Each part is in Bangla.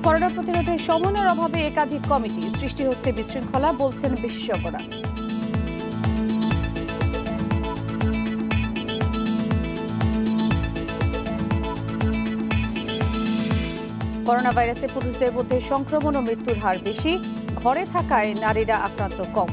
করোনা প্রতিরোধে সমন্বয়ের অভাবে একাধিক কমিটি সৃষ্টি হচ্ছে বিশৃঙ্খলা, বলছেন বিশেষজ্ঞরা। করোনা ভাইরাসে পুরুষদের মধ্যে সংক্রমণ ও মৃত্যুর হার বেশি, ঘরে থাকায় নারীরা আক্রান্ত কম।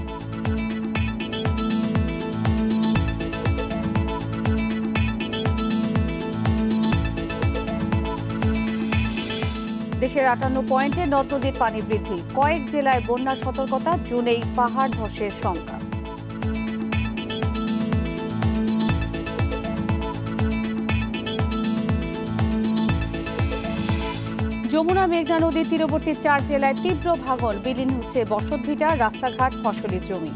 দেশের 58 পয়েন্টে নদ নদীর পানি বৃদ্ধি, কয়েক জেলায় বন্যার সতর্কতা, জুনেই পাহাড় ধসের শঙ্কা। যমুনা মেঘনা নদীর তীরবর্তী 4 জেলায় তীব্র ভাঙন, বিলীন হচ্ছে বসতভিটা, রাস্তাঘাট, ফসলি জমি।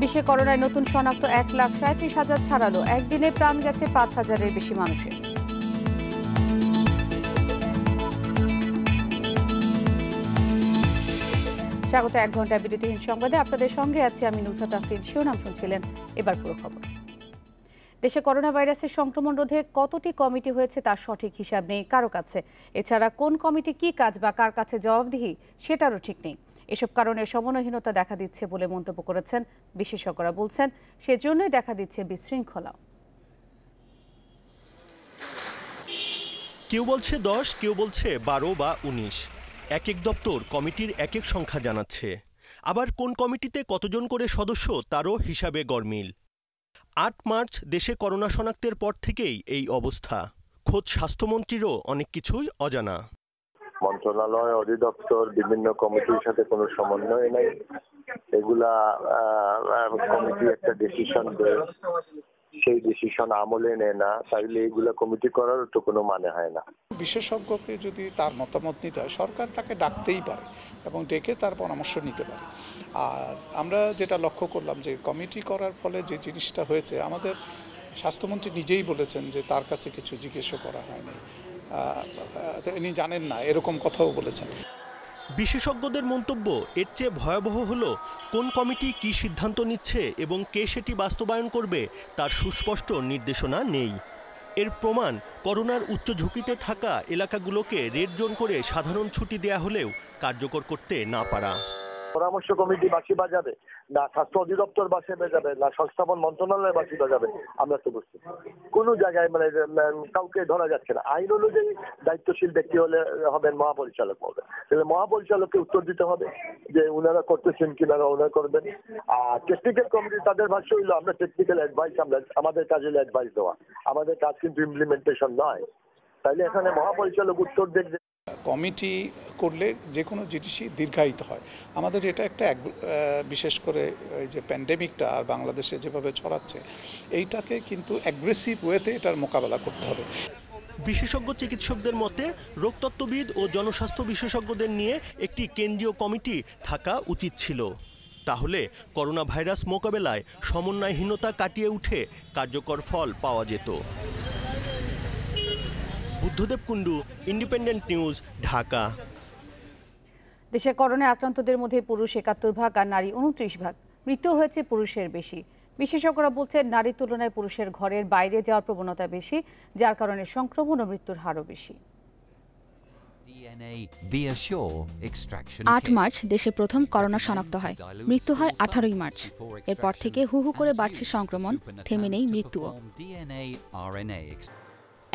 বিশ্বে করোনায় নতুন শনাক্ত 1,37,000 ছাড়ালো, একদিনে প্রাণ গেছে 5,000-এর বেশি মানুষের। স্বাগত 1 ঘন্টা বিরতিহীন সংবাদে, আপনাদের সঙ্গে আছি আমি নুসরাত আফরিন। শিরোনাম শুনছিলেন, এবার পুরো খবর। দেশে করোনা ভাইরাসের সংক্রমণ রোধে কতটি কমিটি হয়েছে তার সঠিক হিসাব নেই কারো কাছে। এছাড়া কোন কমিটি কি কাজ বা কার কাছে জবাবদিহি সেটারও ঠিক নেই। এসব কারণে সমন্বয়হীনতা দেখা দিচ্ছে বলে মন্তব্য করেছেন বিশেষজ্ঞরা। বলছেন সেজন্যই দেখা দিচ্ছে বিশৃঙ্খলা। কেউ বলছে 10, কেউ বলছে 12 বা 19। এক এক দপ্তর কমিটির এক এক সংখ্যা জানাচ্ছে। আবার কোন কমিটিতে কতজন করে সদস্য তারও হিসাবে গরমিল। 8 মার্চ দেশে করোনা শনাক্তের পর থেকেই এই অবস্থা। খোদ স্বাস্থ্যমন্ত্রীরও অনেক কিছুই অজানা। মন্ত্রণালয়, অধিদপ্তর, বিভিন্ন কমিটির সাথে কোনো সমন্বয় নেই। এগুলা কমিটি একটা ডিসিশন দেয়, সেই ডিসিশন আমলে নেয় না, তাইলে এগুলা কমিটি করার তো কোনো মানে হয় না। বিশেষজ্ঞকে যদি তার মতামত নিতে হয়, সরকার তাকে ডাকতেই পারে এবং ডেকে তার পরামর্শ নিতে পারে। আর আমরা যেটা লক্ষ্য করলাম যে কমিটি করার ফলে যে জিনিসটা হয়েছে, আমাদের স্বাস্থ্যমন্ত্রী নিজেই বলেছেন যে তার কাছে কিছু জিজ্ঞেস করা হয়নি, তিনি জানেন না, এরকম কথাও বলেছেন। বিশেষজ্ঞদের মন্তব্য এর চেয়ে ভয়াবহ হলো কোন কমিটি কি সিদ্ধান্ত নিচ্ছে এবং কে সেটি বাস্তবায়ন করবে তার সুস্পষ্ট নির্দেশনা নেই। এর প্রমাণ করোনার উচ্চ ঝুঁকিতে থাকা এলাকাগুলোকে রেড জোন করে সাধারণ ছুটি দেয়া হলেও কার্যকর করতে না পারা। পরামর্শ কমিটি বাঁশি বাজাবে না, স্বাস্থ্য অধিদপ্তর বাঁশি বাজাবে না, সংস্থাপন মন্ত্রণালয় বাঁশি বাজাবে, আমরা তো বুঝছি কোনো জায়গায় কাউকে ধরা যাচ্ছে না। আইন অনুযায়ী দায়িত্বশীল ব্যক্তি হলে হবেন মহাপরিচালক হবে, তাহলে মহাপরিচালককে উত্তর দিতে হবে যে উনারা করতেছেন কিনা, ওনারা করবেন। আর টেকনিক্যাল কমিটি তাদের ভাষ্য হইলো আমরা টেকনিক্যাল অ্যাডভাইস, আমাদের কাজ হলো অ্যাডভাইস দেওয়া, আমাদের কাজ কিন্তু ইমপ্লিমেন্টেশন নয়। তাইলে এখানে মহাপরিচালক উত্তর দেখবে। কমিটি করলে যে কোনো জিনিসই দীর্ঘায়িত হয়। আমাদের এটা একটা বিশেষ করে এই যে প্যান্ডেমিকটা আর বাংলাদেশে যেভাবে ছড়াচ্ছে, এইটাকে কিন্তু অ্যাগ্রেসিভ ওয়েতে এটার মোকাবেলা করতে হবে। বিশেষজ্ঞ চিকিৎসকদের মতে রোগতত্ত্ববিদ ও জনস্বাস্থ্য বিশেষজ্ঞদের নিয়ে একটি কেন্দ্রীয় কমিটি থাকা উচিত ছিল। তাহলে করোনা ভাইরাস মোকাবেলায় সমন্বয়হীনতা কাটিয়ে উঠে কার্যকর ফল পাওয়া যেত। Buddhadeb Kundu, independent news, Dhaka. দেশে করোনা আক্রান্তদের মধ্যে পুরুষ 71% আর নারী 29%। মৃত্যু হয়েছে পুরুষের বেশি। বিশেষজ্ঞরা বলছেন নারীর তুলনায় পুরুষের ঘরের বাইরে যাওয়ার প্রবণতা বেশি, যার কারণে সংক্রমণ ও মৃত্যুর হারও বেশি। 8 মার্চ দেশে প্রথম করোনা শনাক্ত হয়, মৃত্যু হয় 18 মার্চ। এরপর থেকে হু হু করে বাড়ছে সংক্রমণ, থেমে নেই মৃত্যুও।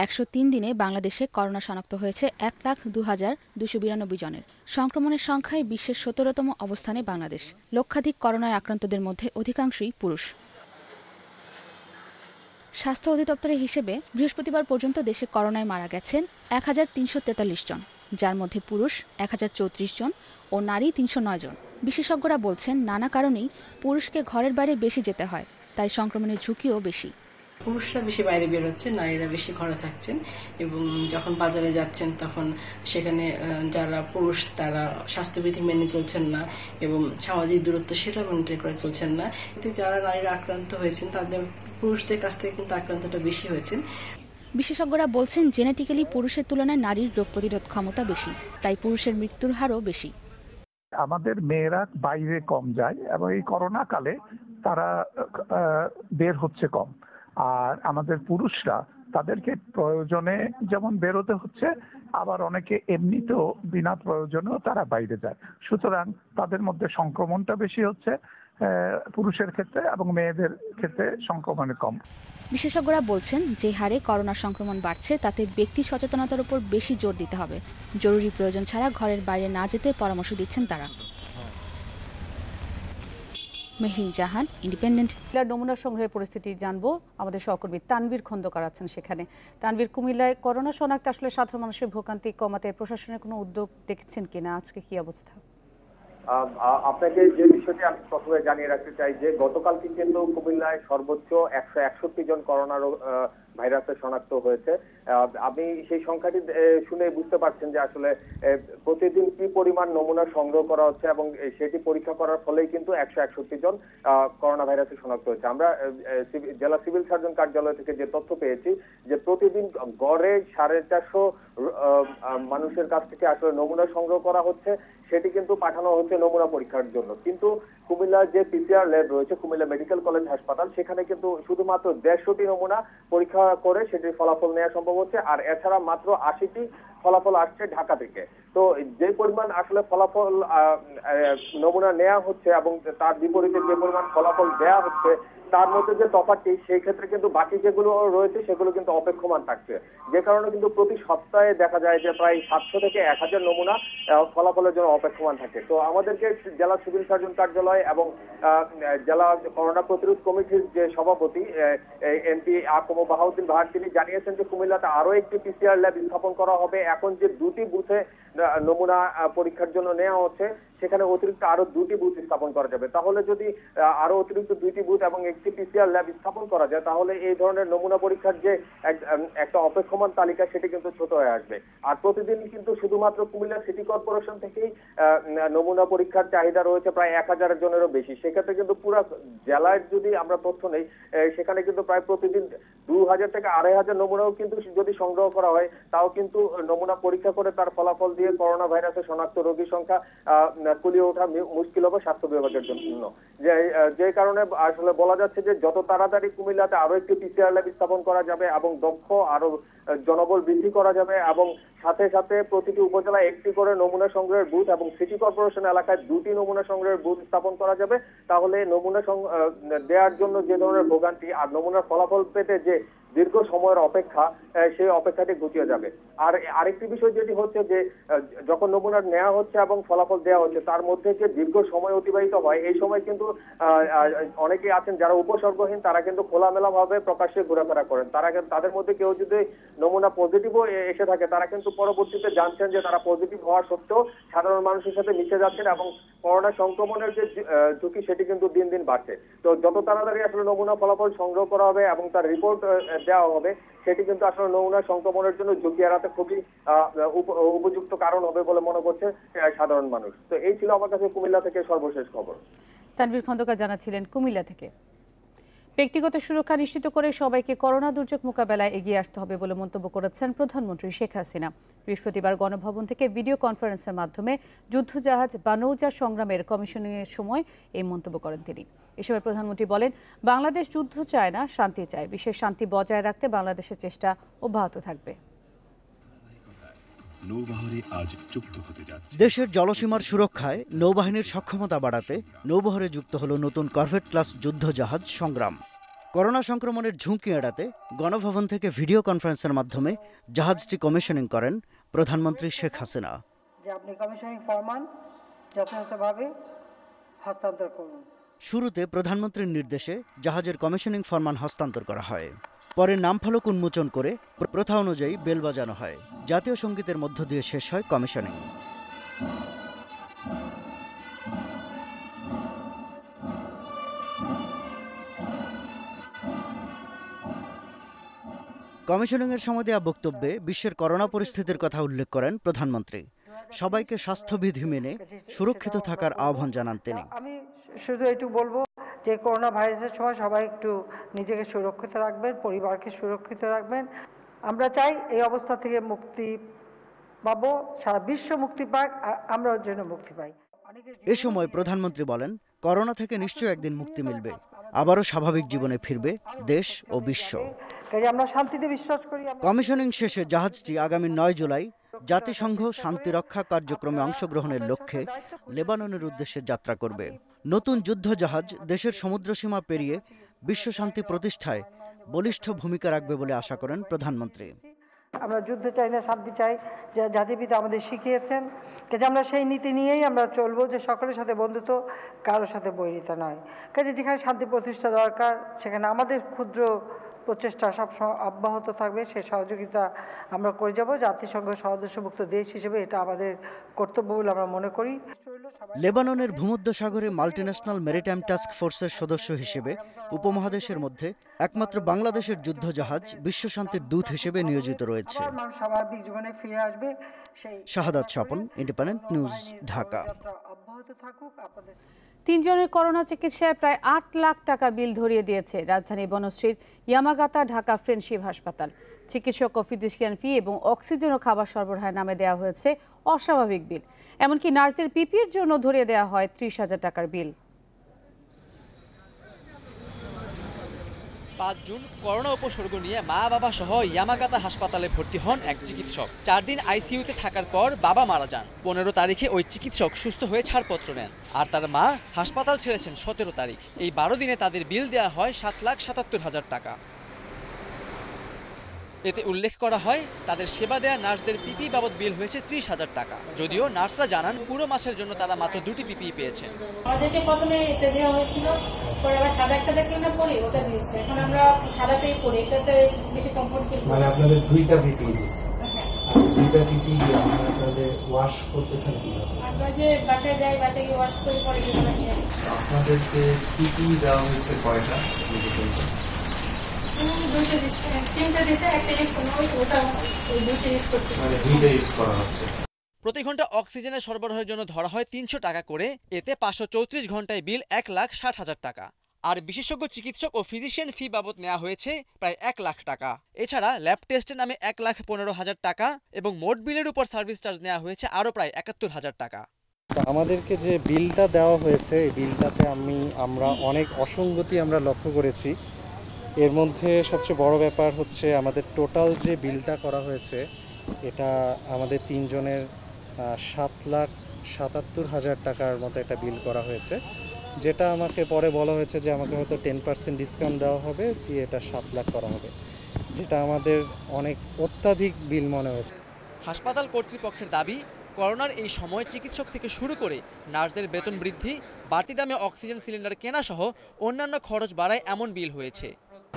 103 দিনে বাংলাদেশে করোনা শনাক্ত হয়েছে 1,02,292 জনের। সংক্রমণের সংখ্যায় বিশ্বের 17তম অবস্থানে বাংলাদেশ। লক্ষাধিক করোনায় আক্রান্তদের মধ্যে অধিকাংশই পুরুষ। স্বাস্থ্য অধিদপ্তরের হিসেবে বৃহস্পতিবার পর্যন্ত দেশে করোনায় মারা গেছেন 1,343 জন, যার মধ্যে পুরুষ 1,034 জন ও নারী 309 জন। বিশেষজ্ঞরা বলছেন নানা কারণেই পুরুষকে ঘরের বাইরে বেশি যেতে হয়, তাই সংক্রমণের ঝুঁকিও বেশি। পুরুষরা বেশি বাইরে বের হচ্ছেন, নারীরা বেশি ঘরে থাকছেন এবং যখন বাজারে যাচ্ছেন তখন সেখানে যারা পুরুষ তারা স্বাস্থ্যবিধি মেনে চলছেন না এবং সামাজিক দূরত্ব সেটা মেনটেন করে চলছেন না। এতে যারা নারীরা আক্রান্ত হয়েছেন তাদের পুরুষদের কাছ থেকে কিন্তু আক্রান্তটা বেশি হয়েছেন। বিশেষজ্ঞরা বলছেন জেনেটিক্যালি পুরুষের তুলনায় নারীর রোগ প্রতিরোধ ক্ষমতা বেশি, তাই পুরুষের মৃত্যুর হারও বেশি। আমাদের মেয়েরা বাইরে কম যায় এবং এই করোনা কালে তারা বের হচ্ছে কম। আর আমাদের পুরুষরা তাদেরকে প্রয়োজনে যেমন বেরোতে হচ্ছে, আবার অনেকে এমনিতেও বিনা প্রয়োজনেও তারা বাইরে যায়। সুতরাং তাদের মধ্যে সংক্রমণটা বেশি হচ্ছে পুরুষের ক্ষেত্রে, এবং মেয়েদের ক্ষেত্রে সংক্রমণ কম। বিশেষজ্ঞরা বলছেন, যে হারে করোনা সংক্রমণ বাড়ছে তাতে ব্যক্তি সচেতনতার উপর বেশি জোর দিতে হবে। জরুরি প্রয়োজন ছাড়া ঘরের বাইরে না যেতে পরামর্শ দিচ্ছেন তারা। মেহরিন জাহান, ইন্ডিপেন্ডেন্ট। কুমিল্লার নমুনা সংগ্রহের পরিস্থিতি জানবো, আমাদের সহকর্মী তানভীর খন্দকার আছেন সেখানে। তানভীর, কুমিল্লায় করোনা শনাক্তে আসলে সাধারণ মানুষের ভোগান্তি কমাতে প্রশাসনের কোনো উদ্যোগ দেখছেন কিনা? আজকে কি অবস্থা? আপনাকে যে বিষয়টি আমি প্রথমে জানিয়ে রাখতে চাই যে গতকালকে কিন্তু কুমিল্লায় সর্বোচ্চ 161 জন করোনা ভাইরাসে শনাক্ত হয়েছে। আপনি সেই সংখ্যাটি শুনে বুঝতে পারছেন যে আসলে প্রতিদিন কি পরিমাণ নমুনা সংগ্রহ করা হচ্ছে, এবং সেটি পরীক্ষা করার ফলেই কিন্তু 161 জন করোনা ভাইরাসে শনাক্ত হয়েছে। আমরা জেলা সিভিল সার্জন কার্যালয় থেকে যে তথ্য পেয়েছি যে প্রতিদিন গড়ে 450 মানুষের কাছ থেকে আসলে নমুনা সংগ্রহ করা হচ্ছে, সেটি কিন্তু পাঠানো হচ্ছে নমুনা পরীক্ষার জন্য। কিন্তু কুমিল্লার যে পিসিআর ল্যাব রয়েছে, কুমিল্লা মেডিকেল কলেজ হাসপাতাল, সেখানে কিন্তু শুধুমাত্র 150টি নমুনা পরীক্ষা করে সেটির ফলাফল নেওয়া সম্ভব হচ্ছে। আর এছাড়া মাত্র 80টি ফলাফল আসছে ঢাকা থেকে। তো যে পরিমাণ আসলে ফলাফল নমুনা নেওয়া হচ্ছে এবং তার বিপরীতে যে পরিমাণ ফলাফল দেওয়া হচ্ছে, তার মধ্যে যে তফাৎটি, সেই ক্ষেত্রে কিন্তু বাকি যেগুলো রয়েছে সেগুলো কিন্তু অপেক্ষমান থাকছে। যে কারণে কিন্তু প্রতি সপ্তাহে দেখা যায় যে প্রায় 700 থেকে 1000 নমুনা ফলাফলের জন্য অপেক্ষমান থাকে। তো আমাদেরকে জেলা সিভিল সার্জন কার্যালয় এবং জেলা করোনা প্রতিরোধ কমিটির যে সভাপতি এমপি আকম বাহাউদ্দিন ভাট, তিনি জানিয়েছেন যে কুমিল্লাতে আরো একটি পিসিআর ল্যাব স্থাপন করা হবে। এখন যে 2টি বুথে নমুনা পরীক্ষার জন্য নেওয়া হচ্ছে, সেখানে অতিরিক্ত আরো 2টি বুথ স্থাপন করা যাবে। তাহলে যদি আরো অতিরিক্ত 2টি বুথ এবং একটি পিসিআর ল্যাব স্থাপন করা যায়, তাহলে এই ধরনের নমুনা পরীক্ষার যে একটা অপেক্ষমান তালিকা, সেটি কিন্তু ছোট হয়ে আসবে। আর প্রতিদিন কিন্তু শুধুমাত্র কুমিল্লা সিটি কর্পোরেশন থেকেই নমুনা পরীক্ষার চাহিদা রয়েছে প্রায় 1000 জনেরও বেশি। সেক্ষেত্রে কিন্তু পুরো জেলায় যদি আমরা তথ্য নেই, সেখানে কিন্তু প্রায় প্রতিদিন 2000 থেকে 2500 নমুনাও কিন্তু যদি সংগ্রহ করা হয়, তাও কিন্তু নমুনা পরীক্ষা করে তার ফলাফল দিয়ে করোনা ভাইরাসে শনাক্ত রোগীর সংখ্যা কুলিয়ে ওঠা মুশকিল হবে স্বাস্থ্য বিভাগের জন্য। যে কারণে আসলে বলা যাচ্ছে যে যত তাড়াতাড়ি কুমিল্লাতে আরো একটি পিসিআর ল্যাব স্থাপন করা যাবে এবং দক্ষ আরো জনবল বৃদ্ধি করা যাবে, এবং সাথে সাথে প্রতিটি উপজেলায় একটি করে নমুনা সংগ্রহের বুথ এবং সিটি কর্পোরেশন এলাকায় 2টি নমুনা সংগ্রহের বুথ স্থাপন করা যাবে, তাহলে নমুনা দেওয়ার জন্য যে ধরনের ভোগান্তি আর নমুনার ফলাফল পেতে যে দীর্ঘ সময়ের অপেক্ষা, সেই অপেক্ষাটি ঘুচিয়ে যাবে। আর আরেকটি বিষয় যেটি হচ্ছে যে যখন নমুনা নেওয়া হচ্ছে এবং ফলাফল দেওয়া হচ্ছে, তার মধ্যে যে দীর্ঘ সময় অতিবাহিত হয়, এই সময় কিন্তু অনেকেই আছেন যারা উপসর্গহীন, তারা কিন্তু খোলামেলা ভাবে প্রকাশ্যে ঘোরাফেরা করেন। তাদের মধ্যে কেউ যদি নমুনা পজিটিভও এসে থাকে, তারা কিন্তু পরবর্তীতে জানছেন যে তারা পজিটিভ হওয়া সত্ত্বেও সাধারণ মানুষের সাথে মিশে যাচ্ছেন, এবং করোনা সংক্রমণের যে ঝুঁকি, সেটি কিন্তু দিন দিন বাড়ছে। তো যত তাড়াতাড়ি আসলে নমুনা ফলাফল সংগ্রহ করা হবে এবং তার রিপোর্ট দেওয়া হবে, সেটি কিন্তু আসলে নমুনা সংক্রমণের জন্য ঝুঁকি এড়াতে খুবই উপযুক্ত কারণ হবে বলে মনে করছে সাধারণ মানুষ। তো এই ছিল আমার কাছে কুমিল্লা থেকে সর্বশেষ খবর। তানভীর খন্দকার জানাচ্ছিলেন কুমিল্লা থেকে। ব্যক্তিগত সুরক্ষা নিশ্চিত করে সবাইকে করোনা দুর্যোগ মোকাবেলায় এগিয়ে আসতে হবে বলে মন্তব্য করেছেন প্রধানমন্ত্রী শেখ হাসিনা। বৃহস্পতিবার গণভবন থেকে ভিডিও কনফারেন্সের মাধ্যমে যুদ্ধজাহাজ বা নৌজা সংগ্রামের কমিশনিংয়ের সময় এই মন্তব্য করেন তিনি। এ সময় প্রধানমন্ত্রী বলেন, বাংলাদেশ যুদ্ধ চায় না, শান্তি চায়। বিশ্বের শান্তি বজায় রাখতে বাংলাদেশের চেষ্টা অব্যাহত থাকবে। নৌবহরে আজ যুক্ত হতে যাচ্ছে। দেশের জলসীমার সুরক্ষায় নৌবাহিনীর সক্ষমতা বাড়াতে নৌবহরে যুক্ত হলো নতুন করভেট ক্লাস যুদ্ধজাহাজ সংগ্রাম। করোনা সংক্রমণের ঝুঁকি এড়াতে গণভবন থেকে ভিডিও কনফারেন্সের মাধ্যমে জাহাজটি কমিশনিং করেন প্রধানমন্ত্রী শেখ হাসিনা। যে আপনি কমিশনিং ফরমান যথাযথভাবে হস্তান্তর করুন। শুরুতে প্রধানমন্ত্রীর নির্দেশে জাহাজের কমিশনিং ফরমান হস্তান্তর করা হয়। পরে নামফলক উন্মোচন করে প্রথা অনুযায়ী বেল বাজানো হয়। জাতীয় সঙ্গীতের মধ্য দিয়ে শেষ হয় কমিশনিং। কমিশনিংয়ের সময় দেওয়া বক্তব্যে বিশ্বের করোনা পরিস্থিতির কথা উল্লেখ করেন প্রধানমন্ত্রী। সবাইকে স্বাস্থ্যবিধি মেনে সুরক্ষিত থাকার আহ্বান জানান তিনি। আমি শুধু একটু বলবো যে করোনা ভাইরাসের সময় সবাই একটু নিজেকে সুরক্ষিত রাখবেন, পরিবারকে সুরক্ষিত রাখবেন। আমরা চাই এই অবস্থা থেকে মুক্তি পাবো, সারা বিশ্ব মুক্তি পাক, আর আমরাও যেন মুক্তি পাই। এ সময় প্রধানমন্ত্রী বলেন, করোনা থেকে নিশ্চয়ই একদিন মুক্তি মিলবে। আবারও স্বাভাবিক জীবনে ফিরবে দেশ ও বিশ্ব। আমরা শান্তিতে বিশ্বাস করি। কমিশনিং শেষে জাহাজটি আগামী 9 জুলাই জাতিসংঘ শান্তিরক্ষা কার্যক্রমে অংশগ্রহণের লক্ষ্যে লেবাননের উদ্দেশ্যে যাত্রা করবে। নতুন যুদ্ধ জাহাজ দেশের সমুদ্রসীমা পেরিয়ে বিশ্ব শান্তি প্রতিষ্ঠায় বলিষ্ঠ ভূমিকা রাখবে বলে আশা করেন প্রধানমন্ত্রী। আমরা যুদ্ধ চাই না, শান্তি চাই, যা জাতিপিতা আমাদের শিখিয়েছেন। কাজে আমরা সেই নীতি নিয়েই আমরা চলবো যে সকলের সাথে বন্ধুত্ব, কারোর সাথে বৈরিতা নয়। কাজে যেখানে শান্তি প্রতিষ্ঠা দরকার সেখানে আমাদের ক্ষুদ্র প্রচেষ্টা সবসময় অব্যাহত থাকবে। সেই সহযোগিতা আমরা করে যাব। জাতিসংঘ সদস্যভুক্ত দেশ হিসেবে এটা আমাদের কর্তব্য বলে আমরা মনে করি। লেবাননের ভূমধ্যসাগরে মাল্টিন্যাশনাল মেরিটাইম টাস্ক ফোর্সের সদস্য হিসেবে উপমহাদেশের মধ্যে একমাত্র বাংলাদেশের যুদ্ধজাহাজ বিশ্বশান্তির দূত হিসেবে নিয়োজিত রয়েছে। স্বাভাবিক জীবনে ফিরে আসবে। শাহাদাত স্বপন, ইন্ডিপেন্ডেন্ট নিউজ, ঢাকা। 3 জনের করোনা চিকিৎসায় প্রায় 8 লাখ টাকা বিল ধরিয়ে দিয়েছে রাজধানী বনশ্রীর ইয়ামাগাতা ঢাকা ফ্রেন্ডশিপ হাসপাতাল। চিকিৎসক ও ফিজিশিয়ান ফি এবং অক্সিজেন ও খাবার সরবরাহের নামে দেওয়া হয়েছে অস্বাভাবিক বিল। এমনকি নার্সদের পিপির জন্য ধরিয়ে দেওয়া হয় 30,000 টাকার বিল। 5 জুন করোনা উপসর্গ নিয়ে মা বাবা সহ ইয়ামাগাতা হাসপাতালে ভর্তি হন এক চিকিৎসক। 4 দিন আইসিইউতে থাকার পর বাবা মারা যান। 15 তারিখে ওই চিকিৎসক সুস্থ হয়ে ছাড়পত্র নেন, আর তার মা হাসপাতাল ছেড়েছেন 17 তারিখ। এই 12 দিনে তাদের বিল দেওয়া হয় 7,77,000 টাকা। এতে উল্লেখ করা হয় তাদের সেবা দেয়া নার্সদের পিপি বাবদ বিল হয়েছে 30,000 টাকা। যদিও নার্সরা জানান পুরো মাসের জন্য তারা মাত্র 2টি পিপি পেয়েছেন। আমাদেরকে প্রথমে এটা দেওয়া হয়েছিল, পরে আবার সাদা একটা দেখলে না পরে ওটা দিয়েছে। এখন আমরা সাদাটাই পরি, এটাতে বেশি কমফোর্ট ফিল করি। মানে আপনাদের 2টা পিপি দিয়েছে। 2টা পিপি আপনারা ওয়াশ করতেছেন কিভাবে? আমরা যে বাসায় যাই, বাসায় গিয়ে ওয়াশ করে পরে যেগুলো নিয়ে আসি। আপনাদেরকে পিপি দেওয়া হয়েছে কয়টা? 2টা দিচ্ছে, 3টা দিচ্ছে, একটা ইউজ করলাম, ওটা ওই 2টা ইউজ করতে। মানে 2টা ইউজ করা হচ্ছে। প্রতি ঘন্টা অক্সিজেনের সরবরাহের জন্য ধরা হয় 300 টাকা করে। এতে 534 ঘন্টায় বিল 1,60,000 টাকা। আর বিশেষজ্ঞ চিকিৎসক ও ফিজিশিয়ান ফি বাবদ নেওয়া হয়েছে প্রায় 1 লাখ টাকা। এছাড়া ল্যাব টেস্টের নামে 1,15,000 টাকা এবং মোট বিলের উপর সার্ভিস চার্জ নেওয়া হয়েছে আরও প্রায় 71,000 টাকা। আমাদেরকে যে বিলটা দেওয়া হয়েছে, এই বিলটাতে আমরা অনেক অসঙ্গতি আমরা লক্ষ্য করেছি। এর মধ্যে সবচেয়ে বড় ব্যাপার হচ্ছে আমাদের টোটাল যে বিলটা করা হয়েছে এটা আমাদের 3 জনের 7,77,000 টাকার মতো একটা বিল করা হয়েছে, যেটা আমাকে পরে বলা হয়েছে যে আমাকে হয়তো 10% ডিসকাউন্ট দেওয়া হবে, দিয়ে এটা 7 লাখ করা হবে, যেটা আমাদের অনেক অত্যাধিক বিল মনে হয়েছে। হাসপাতাল কর্তৃপক্ষের দাবি, করোনার এই সময় চিকিৎসক থেকে শুরু করে নার্সদের বেতন বৃদ্ধি, বাড়তি দামে অক্সিজেন সিলিন্ডার কেনা সহ অন্যান্য খরচ বাড়ায় এমন বিল হয়েছে।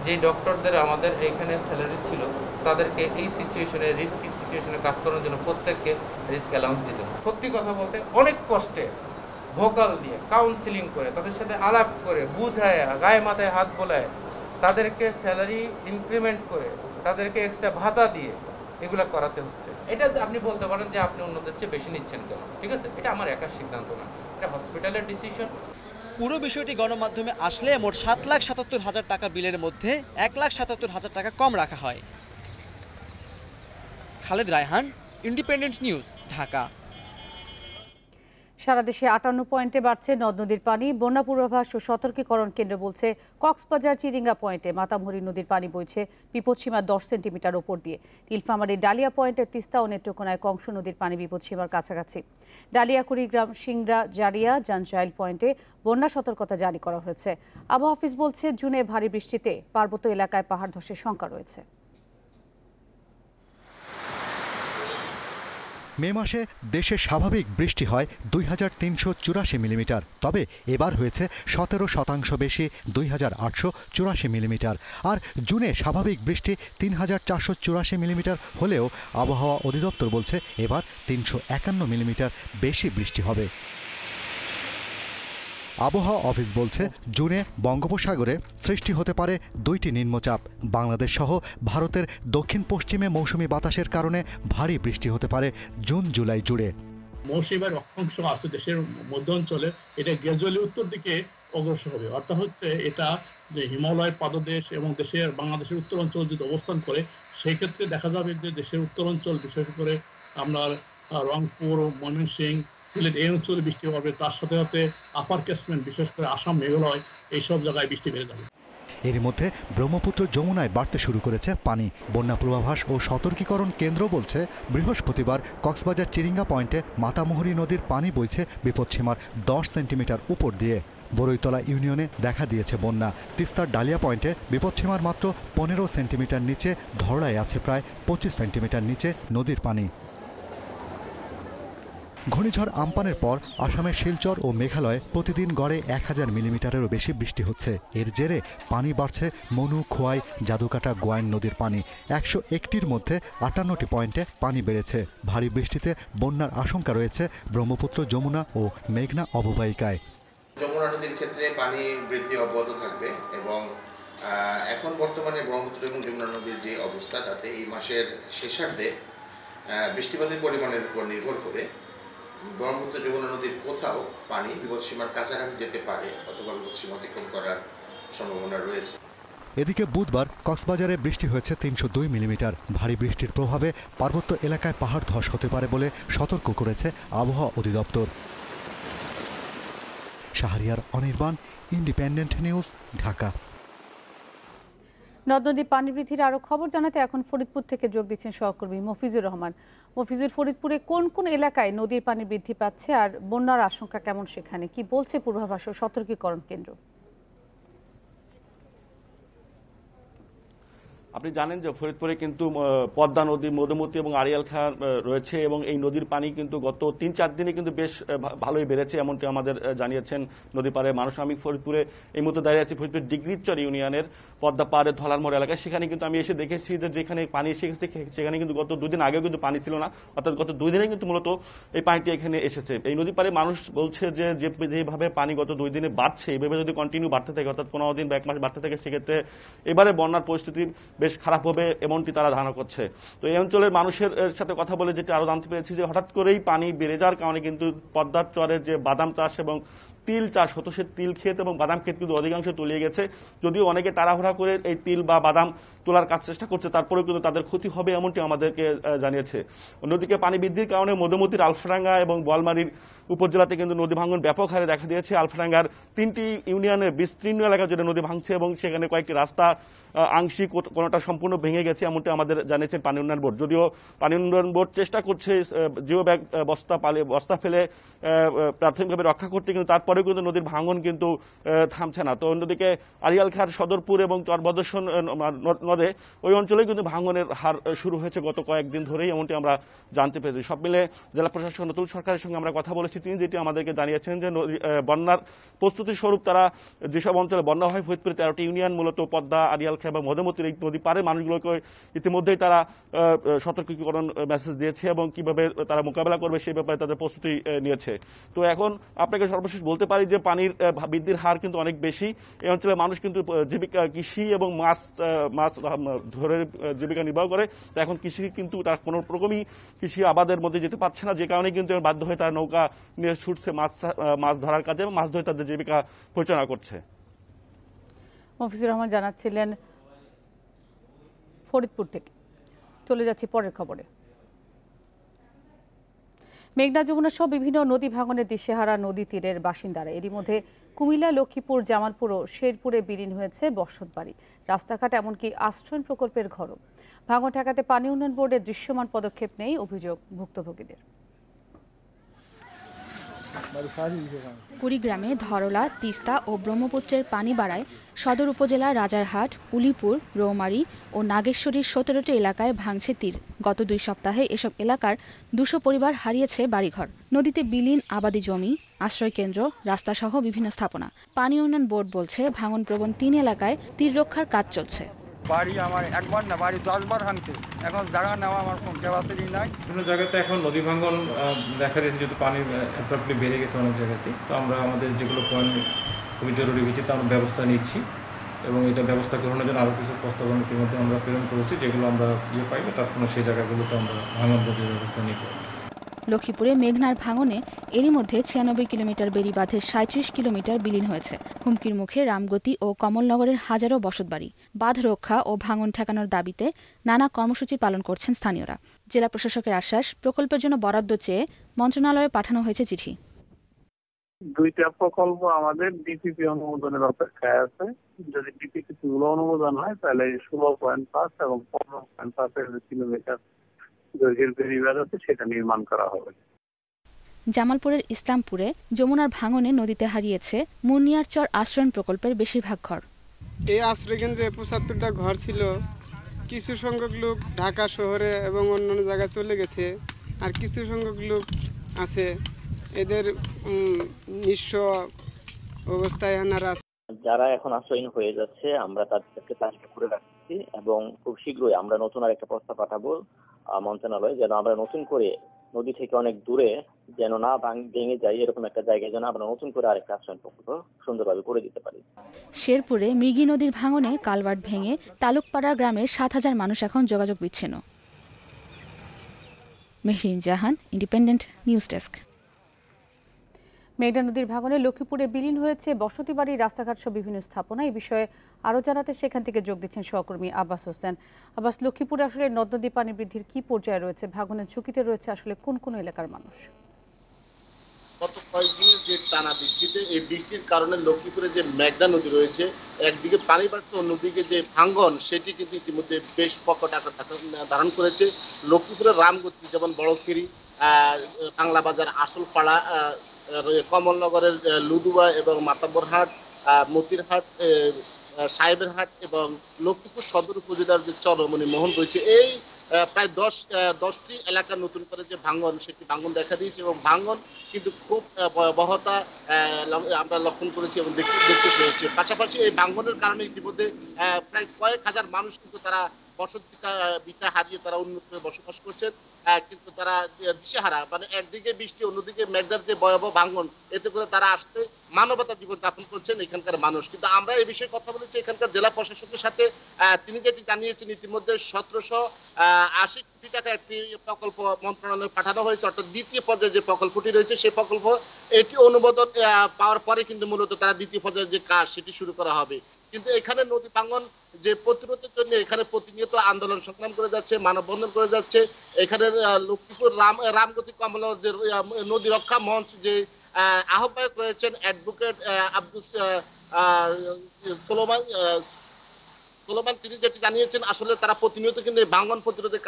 যে ডক্টরদের আমাদের এখানে স্যালারি ছিল তাদেরকে এই সিচুয়েশনে, রিস্কি সিচুয়েশনে কাজ করার জন্য প্রত্যেককে রিস্ক অ্যালাউন্স দিত। সত্যি কথা বলতে অনেক কষ্টে ভোকাল দিয়ে কাউন্সিলিং করে তাদের সাথে আলাপ করে বুঝায়, গায়ে মাথায় হাত বোলায়, তাদেরকে স্যালারি ইনক্রিমেন্ট করে, তাদেরকে এক্সট্রা ভাতা দিয়ে এগুলো করাতে হচ্ছে। এটা আপনি বলতে পারেন যে আপনি অন্যদের চেয়ে বেশি নিচ্ছেন কেন, ঠিক আছে? এটা আমার একার সিদ্ধান্ত না, এটা হসপিটালের ডিসিশন। পুরো বিষয়টি গণমাধ্যমে আসলে মোট 7,77,000 টাকা বিলের মধ্যে 1,77,000 টাকা কম রাখা হয়। Khaled Raihan, independent news, Dhaka. সারা দেশে 58 পয়েন্টে বাড়ছে নদ নদীর পানি। বন্যা পূর্বাভাস ও সতর্কীকরণ কেন্দ্র বলছে কক্সবাজার চিরিঙ্গা পয়েন্টে মাতামুহুরী নদীর পানি বইছে বিপদসীমা 10 সেন্টিমিটার ওপর দিয়ে। নীলফামারীর ডালিয়া পয়েন্টে তিস্তা ও নেত্রকোনায় কংস নদীর পানি বিপদসীমার কাছাকাছি। ডালিয়া, কুড়িগ্রাম, সিংড়া, জারিয়া, জাঞ্জাইল পয়েন্টে বন্যা সতর্কতা জারি করা হয়েছে। আবহাওয়া অফিস বলছে জুনে ভারী বৃষ্টিতে পার্বত্য এলাকায় পাহাড় ধসের শঙ্কা রয়েছে। মে মাসে দেশে স্বাভাবিক বৃষ্টি হয় 2,384 মিলিমিটার, তবে এবার হয়েছে 17% বেশি 2,884 মিলিমিটার। আর জুনে স্বাভাবিক বৃষ্টি 3,484 মিলিমিটার হলেও আবহাওয়া অধিদপ্তর বলছে এবার 351 মিলিমিটার বেশি বৃষ্টি হবে। আবহাওয়া অফিস বলছে জুনে বঙ্গোপসাগরে সৃষ্টি হতে পারে 2টি নিম্নচাপ। বাংলাদেশ সহ ভারতের দক্ষিণ পশ্চিমে মৌসুমি বাতাসের কারণে ভারী বৃষ্টি হতে পারে জুন জুলাই জুড়ে। মৌসুমের অক্ষাংশ আছে দেশের মধ্য অঞ্চলে, এটা গ্রাজুয়ালি উত্তর দিকে অগ্রসর হবে। অর্থাৎ হচ্ছে এটা যে হিমালয়ের পাদদেশ এবং দেশের বাংলাদেশের উত্তর অঞ্চল যদি অবস্থান করে, সেই ক্ষেত্রে দেখা যাবে যে দেশের উত্তর অঞ্চল, বিশেষ করে আপনার রংপুর, ময়মনসিংহ, সিলেট এই অঞ্চলে বৃষ্টি হবে, তার সাথে সাথে আপার ক্যাচমেন্ট বিশেষ করে আসাম, মেঘালয় এইসব জায়গায় বৃষ্টি বেড়ে যাবে। এর মধ্যে ব্রহ্মপুত্র যমুনায় বাড়তে শুরু করেছে পানি। বন্যা পূর্বাভাস ও সতর্কীকরণ কেন্দ্র বলছে বৃহস্পতিবার কক্সবাজার চিরিঙ্গা পয়েন্টে মাতামুহুরী নদীর পানি বইছে বিপদসীমার 10 সেন্টিমিটার উপর দিয়ে। বরৈতলা ইউনিয়নে দেখা দিয়েছে বন্যা। তিস্তার ডালিয়া পয়েন্টে বিপদসীমার মাত্র 15 সেন্টিমিটার নিচে, ধরলায় আছে প্রায় 25 সেন্টিমিটার নিচে নদীর পানি। ঘূর্ণিঝড় আম্পানের পর আসামের শিলচর ও মেঘালয়ে প্রতিদিন গড়ে 1000 মিলিমিটারেরও বেশি বৃষ্টি হচ্ছে। এর জেরে পানি বাড়ছে মনু, খোয়াই, জাদুকাটা, গোয়াইন নদীর পানি। 101টির মধ্যে 58টি পয়েন্টে পানি বেড়েছে। ভারী বৃষ্টিতে বন্যার আশঙ্কা রয়েছে ব্রহ্মপুত্র, যমুনা ও মেঘনা অববাহিকায়। যমুনা নদীর ক্ষেত্রে পানি বৃদ্ধি অব্যাহত থাকবে এবং এখন বর্তমানে ব্রহ্মপুত্র এবং যমুনা নদীর যে অবস্থা, তাতে এই মাসের শেষার্ধে বৃষ্টিপাতের পরিমাণের উপর নির্ভর করে ব্রহ্মপুত্র যমুনা নদীর কোথাও পানি বিপদসীমার কাছাকাছি যেতে পারে অথবা বিপদসীমা অতিক্রম করার সম্ভাবনা রয়েছে। এদিকে বুধবার কক্সবাজারে বৃষ্টি হয়েছে 302 মিলিমিটার। ভারী বৃষ্টির প্রভাবে পার্বত্য এলাকায় পাহাড় ধস হতে পারে বলে সতর্ক করেছে আবহাওয়া অধিদপ্তর। Shahriar Anirban, independent news, Dhaka. নদ নদী পানি বৃদ্ধির আরো খবর জানাতে এখন ফরিদপুর থেকে যোগ দিচ্ছেন সহকর্মী মফিজুর রহমান। মফিজুর, ফরিদপুরে কোন কোন এলাকায় নদীর পানি বৃদ্ধি পাচ্ছে আর বন্যার আশঙ্কা কেমন, সেখানে কি বলছে পূর্বাভাস ও সতর্কীকরণ কেন্দ্র? আপনি জানেন যে ফরিদপুরে কিন্তু পদ্মা নদী, মধুমতি এবং আড়িয়াল খাঁ রয়েছে এবং এই নদীর পানি কিন্তু গত 3-4 দিনে কিন্তু বেশ ভালোই বেড়েছে, এমনটি আমাদের জানিয়েছেন নদী পাড়ের মানুষ। আমি ফরিদপুরে এই মুহূর্তে দাঁড়িয়ে আছি ফরিদপুর ডিগ্রিচর ইউনিয়নের পদ্মা পাড়ের ধলার মোড় এলাকায়। সেখানে কিন্তু আমি এসে দেখেছি যে যেখানে পানি এসে গেছে সেখানে কিন্তু গত 2 দিন আগেও কিন্তু পানি ছিল না, অর্থাৎ গত 2 দিনে কিন্তু মূলত এই পানিটি এখানে এসেছে। এই নদী পাড়ে মানুষ বলছে যে যেভাবে পানি গত 2 দিনে বাড়ছে, এইভাবে যদি কন্টিনিউ বাড়তে থাকে, অর্থাৎ 15 দিন বা 1 মাস বাড়তে থাকে, সেক্ষেত্রে এবারে বন্যার পরিস্থিতি বেশ খারাপ হবে এমনটি তারা ধারণা করছে। তো এই অঞ্চলের মানুষের সাথে কথা বলে যেটা আরো জানতে পেরেছি যে হঠাৎ করেই পানি বেড়ে যাওয়ার কারণে কিন্তু পদ্মার চরের যে বাদাম চাষ এবং তিল চাষ হতো, সে তিল ক্ষেত এবং বাদাম ক্ষেত কিন্তু অধিকাংশ তলিয়ে গেছে। যদিও অনেকে তাড়াহুড়া করে এই তিল বা বাদাম তোলার কাজ চেষ্টা করছে, তারপরেও কিন্তু তাদের ক্ষতি হবে এমনটি আমাদেরকে জানিয়েছে। অন্যদিকে পানি বৃদ্ধির কারণে মধুমতির আলফাডাঙ্গা এবং বোয়ালমারীর উপজেলাতে কিন্তু নদী ভাঙন ব্যাপক হারে দেখা দিয়েছে। আলফাডাঙ্গার 3টি ইউনিয়নের বিস্তীর্ণ এলাকা জুড়ে নদী ভাঙছে এবং সেখানে কয়েকটি রাস্তা আংশিক কোনোটা সম্পূর্ণ ভেঙে গেছে এমনটি আমাদের জানিয়েছেন পানি উন্নয়ন বোর্ড। যদিও পানি উন্নয়ন বোর্ড চেষ্টা করছে জিও ব্যাগ বস্তা ফেলে প্রাথমিকভাবে রক্ষা করতে, কিন্তু তারপরেও কিন্তু নদীর ভাঙন কিন্তু থামছে না। তো অন্যদিকে আড়িয়াল খাঁর সদরপুর এবং চরবদর্শন নদে ওই অঞ্চলে কিন্তু ভাঙনের হার শুরু হয়েছে গত কয়েকদিন ধরেই, এমনটি আমরা জানতে পেরেছি। সব মিলে জেলা প্রশাসন নতুন সরকারের সঙ্গে আমরা কথা বলেছি, তিনি যেটি আমাদেরকে জানিয়েছেন যে বন্যার প্রস্তুতি স্বরূপ তারা যেসব অঞ্চলে বন্যা হয়, ফরিদপুরে 13টি ইউনিয়ন মূলত পদ্মা, আড়িয়াল খাঁ এবং মধুমতির এই নদী পারে মানুষগুলোকে ইতিমধ্যেই তারা সতর্কীকরণ মেসেজ দিয়েছে এবং কিভাবে তারা মোকাবেলা করবে সেই ব্যাপারে তাদের প্রস্তুতি নিয়েছে। তো এখন আপনাকে সর্বশেষ বলতে পারি যে পানির বৃদ্ধির হার কিন্তু অনেক বেশি। এই অঞ্চলের মানুষ কিন্তু জীবিকা কৃষি এবং মাছ ধরে জীবিকা নির্বাহ করে। তো এখন কৃষি কিন্তু তার কোনো রকমই কৃষি আবাদের মধ্যে যেতে পারছে না, যে কারণে কিন্তু বাধ্য হয়ে তারা নৌকা নিয়ে ছুটছে মাছ ধরার কাজে এবং মাছ ধরে তাদের জীবিকা পরিচালনা করছে। মফিজুর রহমান জানাচ্ছিলেন ফরিদপুর থেকে। চলে যাচ্ছি পরের খবরে। মেঘনা, যমুনা সহ বিভিন্ন নদী ভাঙনের দিশেহারা নদী তীরের বাসিন্দারা। এরই মধ্যে কুমিল্লা, লক্ষ্মীপুর, জামালপুর ও শেরপুরে বিলীন হয়েছে বসতবাড়ি, রাস্তাঘাট, এমনকি আশ্রয়ণ প্রকল্পের ঘরও। ভাঙন ঠেকাতে পানি উন্নয়ন বোর্ডের দৃশ্যমান পদক্ষেপ নেই, অভিযোগ ভুক্তভোগীদের। কুড়িগ্রামে ধরলা, তিস্তা ও ব্রহ্মপুত্রের পানি বাড়ায় সদর উপজেলা রাজারহাট, উলিপুর, রৌমারী ও নাগেশ্বরীর 17টি এলাকায় ভাঙছে তীর। গত 2 সপ্তাহে এসব এলাকার 200 পরিবার হারিয়েছে বাড়িঘর। নদীতে বিলীন আবাদি জমি, আশ্রয়কেন্দ্র, রাস্তাসহ বিভিন্ন স্থাপনা। পানি উন্নয়ন বোর্ড বলছে ভাঙন প্রবণ 3 এলাকায় তীর রক্ষার কাজ চলছে। বাড়ি আমার একবার না, বাড়ি 10 বার ভাঙছে। এখন জায়গা নেওয়া আমার কোনো ক্যাপাসিটি নাই। বিভিন্ন জায়গাতে এখন নদী ভাঙন দেখা দিয়েছে, যেহেতু পানি অ্যাপ্রপ্টলি বেড়ে গেছে অনেক জায়গাতে। তো আমরা আমাদের যেগুলো পয়েন্ট খুবই জরুরি ভিত্তিতে আমরা ব্যবস্থা নিচ্ছি এবং এটা ব্যবস্থা গ্রহণের জন্য আরও কিছু প্রস্তাবনা ইতিমধ্যে আমরা প্রেরণ করেছি, যেগুলো আমরা পাইব তৎক্ষণাৎ সেই জায়গাগুলোতে আমরা ভাঙন রোধের ব্যবস্থা নিব। লক্ষ্মীপুরে মেঘনার ভাঙনে এরই মধ্যে 96 কিলোমিটার বেড়িবাঁধের 37 কিলোমিটার বিলীন হয়েছে। হুমকির মুখে রামগতি ও কমলনগরের হাজারো বসতবাড়ি। বাঁধ রক্ষা ও ভাঙন ঠেকানোর দাবিতে নানা কর্মসূচি পালন করছেন স্থানীয়রা। জেলা প্রশাসকের আশ্বাস, প্রকল্পের জন্য বরাদ্দ চেয়ে মন্ত্রণালয়ে পাঠানো হয়েছে চিঠি। 2টা প্রকল্প আমাদের ডিপিপি অনুমোদনের অপেক্ষায় আছে। যদি ডিপিপি গুলো অনুমোদন হয় তাহলে 16.5 এবং 15.5 কিলোমিটার দৈর্ঘ্যের ফেরিঘাট আছে, সেটা নির্মাণ করা হবে। জামালপুরের ইসলামপুরে যমুনার ভাঙনে নদীতে হারিয়েছে মুনিয়ারচর আশ্রয়ণ প্রকল্পের বেশিরভাগ ঘর। এই আশ্রয়কেন্দ্রে 75টা ঘর ছিল। কিছু সংখ্যক লোক ঢাকা শহরে এবং অন্যান্য জায়গায় চলে গেছে, আর কিছু সংখ্যক লোক আছে এদের নিঃস্ব অবস্থায় এনারা। যারা এখন আশ্রয়হীন হয়ে যাচ্ছে আমরা তাদেরকে তালিকা করে রাখছি এবং খুব শীঘ্রই আমরা নতুন আরেকটা প্রস্তাব পাঠাবো মন্ত্রণালয়ে, যেন আমরা নতুন করে নদী থেকে অনেক দূরে যেন না ভেঙে যায় এরকম একটা জায়গায় যেন আমরা নতুন করে আরেকটা আশ্রয়ণ প্রকল্প সুন্দরভাবে করে দিতে পারি। শেরপুরে মৃগী নদীর ভাঙনে কালভার্ট ভেঙে তালুকপাড়া গ্রামের 7,000 মানুষ এখন যোগাযোগ বিচ্ছিন্ন। মেহরিন জাহান, ইন্ডিপেন্ডেন্ট নিউজ ডেস্ক। মেঘনা নদীর ভাঙনে লক্ষ্মীপুরে বিলীন হয়েছে বসতি বাড়ি, রাস্তাঘাট সহ বিভিন্ন স্থাপনা। এই বিষয়ে আরও জানাতে সেখান থেকে যোগ দিচ্ছেন সহকর্মী আব্বাস হোসেন। আব্বাস, লক্ষ্মীপুরে আসলে নদ নদী পানি বৃদ্ধির কি পর্যায়ে রয়েছে? ভাঙনের ঝুঁকিতে রয়েছে আসলে কোন কোন এলাকার মানুষ? গত কয়েকদিনের যে টানা বৃষ্টিতে, এই বৃষ্টির কারণে লক্ষ্মীপুরে যে মেঘনা নদী রয়েছে, একদিকে পানি বাড়ছে, অন্যদিকে যে ভাঙন সেটি কিন্তু ইতিমধ্যে বেশ প্রকট আকার ধারণ করেছে। লক্ষ্মীপুরের রামগতি, যেমন বড়খেরি, বাংলা বাজার, আসলপাড়া, কমলনগরের লুদুয়া এবং মাতাব্বরহাট, মতিরহাট, সাহেবের হাট এবং লক্ষ্মীপুর সদর উপজেলার যে চরমণি মোহন রয়েছে, এই প্রায় 10টি এলাকা নতুন করে যে ভাঙন, সেটি ভাঙন দেখা দিয়েছে এবং ভাঙন কিন্তু খুব ভয়াবহতা আমরা লক্ষণ করেছি এবং দেখতে পেয়েছি। পাশাপাশি এই ভাঙনের কারণে ইতিমধ্যে প্রায় কয়েক হাজার মানুষ কিন্তু তারা বসতি ভিটা হারিয়ে তারা উন্নত বসবাস করছেন, কিন্তু তারা দিশেহারা। মানে একদিকে বৃষ্টি, অন্যদিকে মেঘনার যে ভয়াবহ ভাঙন, এতে করে তারা আসতে মানবতা জীবন যাপন করছেন এখানকার মানুষ। কিন্তু আমরা এই বিষয়ে কথা বলেছি এখানকার জেলা প্রশাসকের সাথে। তিনি যেটি জানিয়েছেন, ইতিমধ্যে 1780 কোটি টাকা একটি প্রকল্প মন্ত্রণালয়ে পাঠানো হয়েছে, অর্থাৎ দ্বিতীয় পর্যায়ে যে প্রকল্পটি রয়েছে সেই প্রকল্প এটি অনুমোদন পাওয়ার পরে কিন্তু মূলত তারা দ্বিতীয় পর্যায়ের যে কাজ সেটি শুরু করা হবে। কিন্তু এখানে নদী ভাঙন যে প্রতিরোধের জন্য এখানে প্রতিনিয়ত আন্দোলন সংগ্রাম করে যাচ্ছে, মানববন্ধন করে যাচ্ছে। এখানে লক্ষ্মীপুর রামগতি কমল নদী রক্ষা মঞ্চ যে আহ্বায়ক রয়েছেন অ্যাডভোকেট আব্দুল সোলোমান, তিনি যেটি জানিয়েছেন, আসলে তারা প্রতিনিয়ত কিন্তু ভাঙন প্রতিরোধে